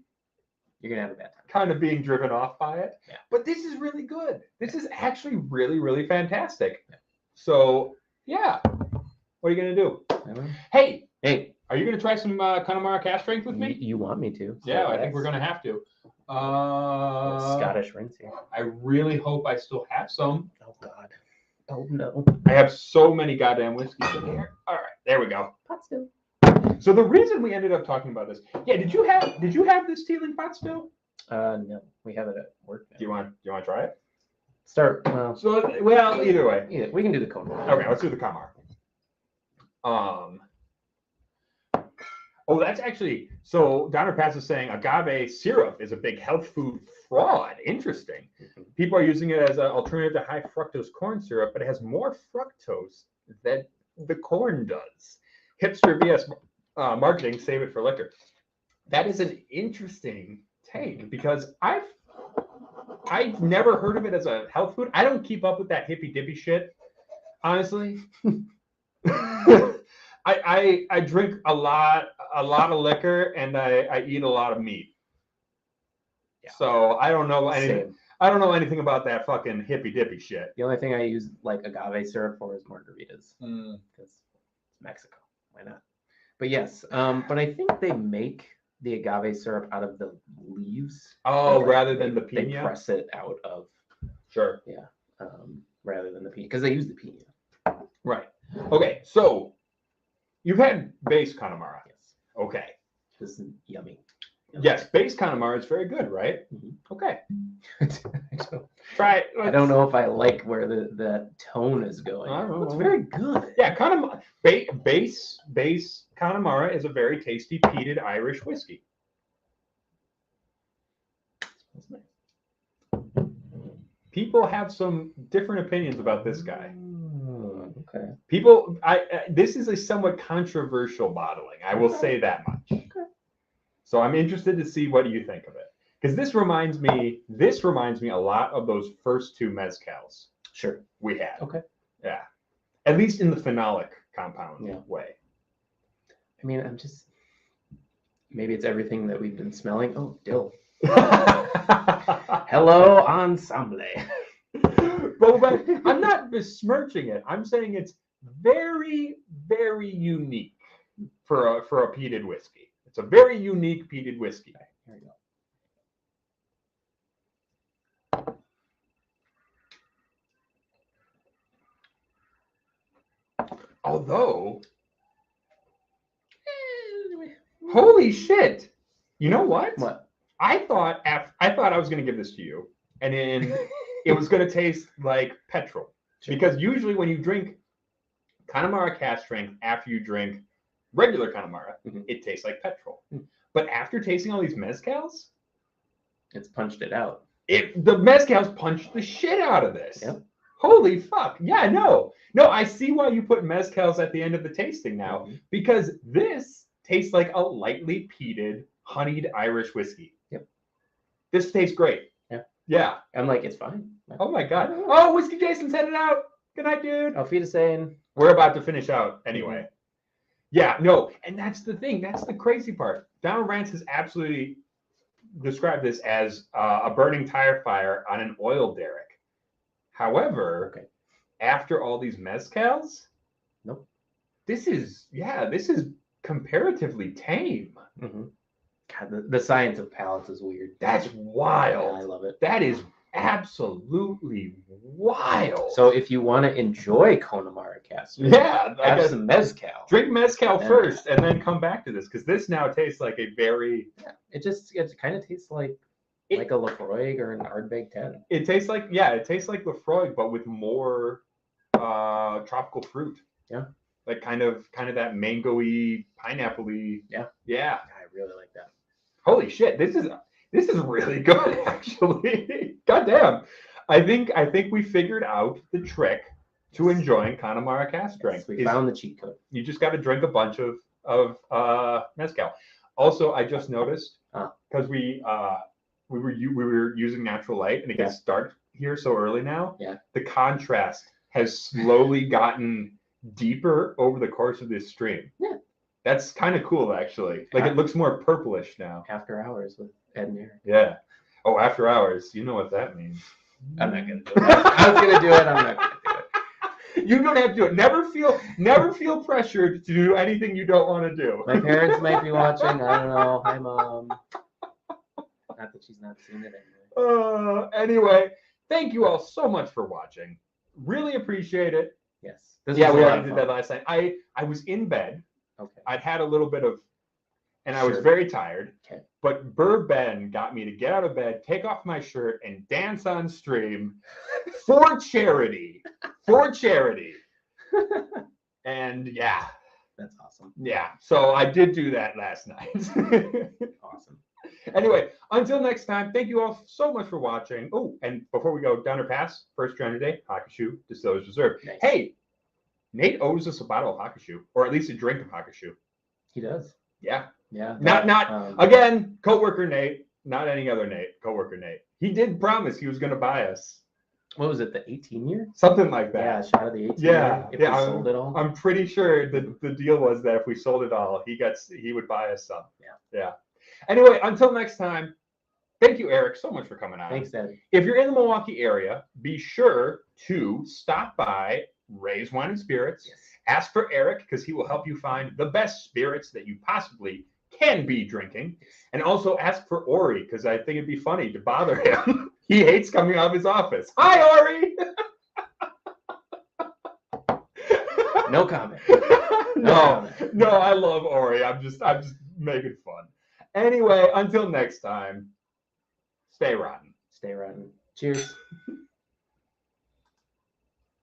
you're gonna have a bad time. Kind of being driven off by it. Yeah. But this is really good. This is actually really, really fantastic. Yeah. So yeah. What are you gonna do? Hey, are you gonna try some Connemara cask strength with me? You want me to? Yeah, I think we're gonna have to. Scottish rinse here. I really hope I still have some. Oh God. Oh no. I have so many goddamn whiskeys in here. All right, there we go. Pot still. So the reason we ended up talking about this, did you have this Teeling pot still? No, we have it at work now. Do you want to try it? Start. Either way. Yeah, we can do the cone. Okay, let's do the Connemara. Oh, that's actually, so Donner Pass is saying agave syrup is a big health food fraud. Interesting. People are using it as an alternative to high fructose corn syrup, but it has more fructose than the corn does. Hipster BS marketing, save it for liquor. That is an interesting take because I've never heard of it as a health food. I don't keep up with that hippy dippy shit, honestly. I drink a lot of liquor and I eat a lot of meat. Yeah. So I don't know anything. Same. I don't know anything about that fucking hippy dippy shit. The only thing I use like agave syrup for is margaritas because it's Mexico. Why not? But yes, but I think they make the agave syrup out of the leaves. Oh, rather than the piña. They press it out of. Sure. Yeah. Rather than the piña because they use the piña. Right. Okay. So you've had base Connemara. Yes. Okay. This is yummy. Yes, base Connemara is very good, right? Mm-hmm. Okay. Try it. I don't know if I like where the tone is going. It's very good. Yeah, Connemara, base Connemara is a very tasty peated Irish whiskey. That's nice. People have some different opinions about this guy. Okay. People, this is a somewhat controversial bottling. I will say that much. Okay. So I'm interested to see what you think of it, because this reminds me a lot of those first two mezcals. Sure. We had. Okay. Yeah. At least in the phenolic compound way. I mean, maybe it's everything that we've been smelling. Oh, dill. Hello, ensemble. But I'm not besmirching it. I'm saying it's very, very unique for a peated whiskey. It's a very unique peated whiskey. Okay, here we go. Although, holy shit! You know what? What? I thought I was going to give this to you, and then it was going to taste like petrol. Sure. Because usually when you drink Connemara cask strength after you drink regular Connemara, it tastes like petrol. But after tasting all these mezcals, it's punched it out. The mezcals punched the shit out of this. Yep. Holy fuck. Yeah, no, I see why you put mezcals at the end of the tasting now, because this tastes like a lightly peated, honeyed Irish whiskey. Yep. This tastes great. Yeah. I'm like, it's fine. Oh my God. Oh, Whiskey Jason sent it out. Good night, dude. Auf Wiedersehen. We're about to finish out anyway. Yeah, no, and that's the thing. That's the crazy part. Donald Rance has absolutely described this as a burning tire fire on an oil derrick. However, after all these mezcals, nope. This is comparatively tame. God, the science of palates is weird. That's wild. Yeah, I love it. That is absolutely wild. So if you want to enjoy Connemara cask, have some mezcal. Drink mezcal first, and then come back to this, because this now tastes like a very. Yeah, it kind of tastes like a Lafroig or an Ardbeg 10. It tastes like Lafroig, but with more tropical fruit. Yeah. Like kind of that mango-y, pineapple-y. Yeah. Yeah. I really like that. Holy shit, this is really good, actually. Goddamn. I think we figured out the trick to enjoying Connemara cask strength. We found the cheat code. You just got to drink a bunch of mezcal. Also, I just noticed because we were using natural light and it gets dark here so early now. Yeah. The contrast has slowly gotten deeper over the course of this stream. Yeah. That's kind of cool, actually. Like it looks more purplish now. After hours with Ed and Eric. Yeah. Oh, after hours. You know what that means. I'm not gonna do it. I was gonna do it. I'm not gonna do it. You don't have to do it. Never feel pressured to do anything you don't want to do. My parents might be watching. I don't know. Hi, Mom. Not that she's not seen it anyway. Anyway, thank you all so much for watching. Really appreciate it. Yes. We already did that last night. I was in bed. Okay. I'd had a little bit of, and I was very tired. Okay. But Burr Ben got me to get out of bed, take off my shirt, and dance on stream for charity. And yeah, That's awesome. Yeah, so I did do that last night. Awesome. Anyway, until next time, thank you all so much for watching. Oh, and before we go, down or pass, first round today, Hakushu, Distiller's Reserve. Nice. Hey, Nate owes us a bottle of Hakushu, or at least a drink of Hakushu. He does. Yeah. Yeah. Again, coworker Nate, not any other Nate, coworker Nate. He did promise he was going to buy us. What was it, the 18 year? Something like that. Yeah, shot of the 18 Yeah, year. If yeah, we sold it all. I'm pretty sure the deal was that if we sold it all, he would buy us some. Yeah. Anyway, until next time, thank you, Eric, so much for coming on. Thanks, Ed. If you're in the Milwaukee area, be sure to stop by Ray's Wine and Spirits. Yes. Ask for Eric because he will help you find the best spirits that you possibly can be drinking. And also ask for Ori because I think it'd be funny to bother him. He hates coming out of his office. Hi, Ori! No comment. No, I love Ori. I'm just making fun. Anyway, until next time, stay rotten. Stay rotten. Cheers.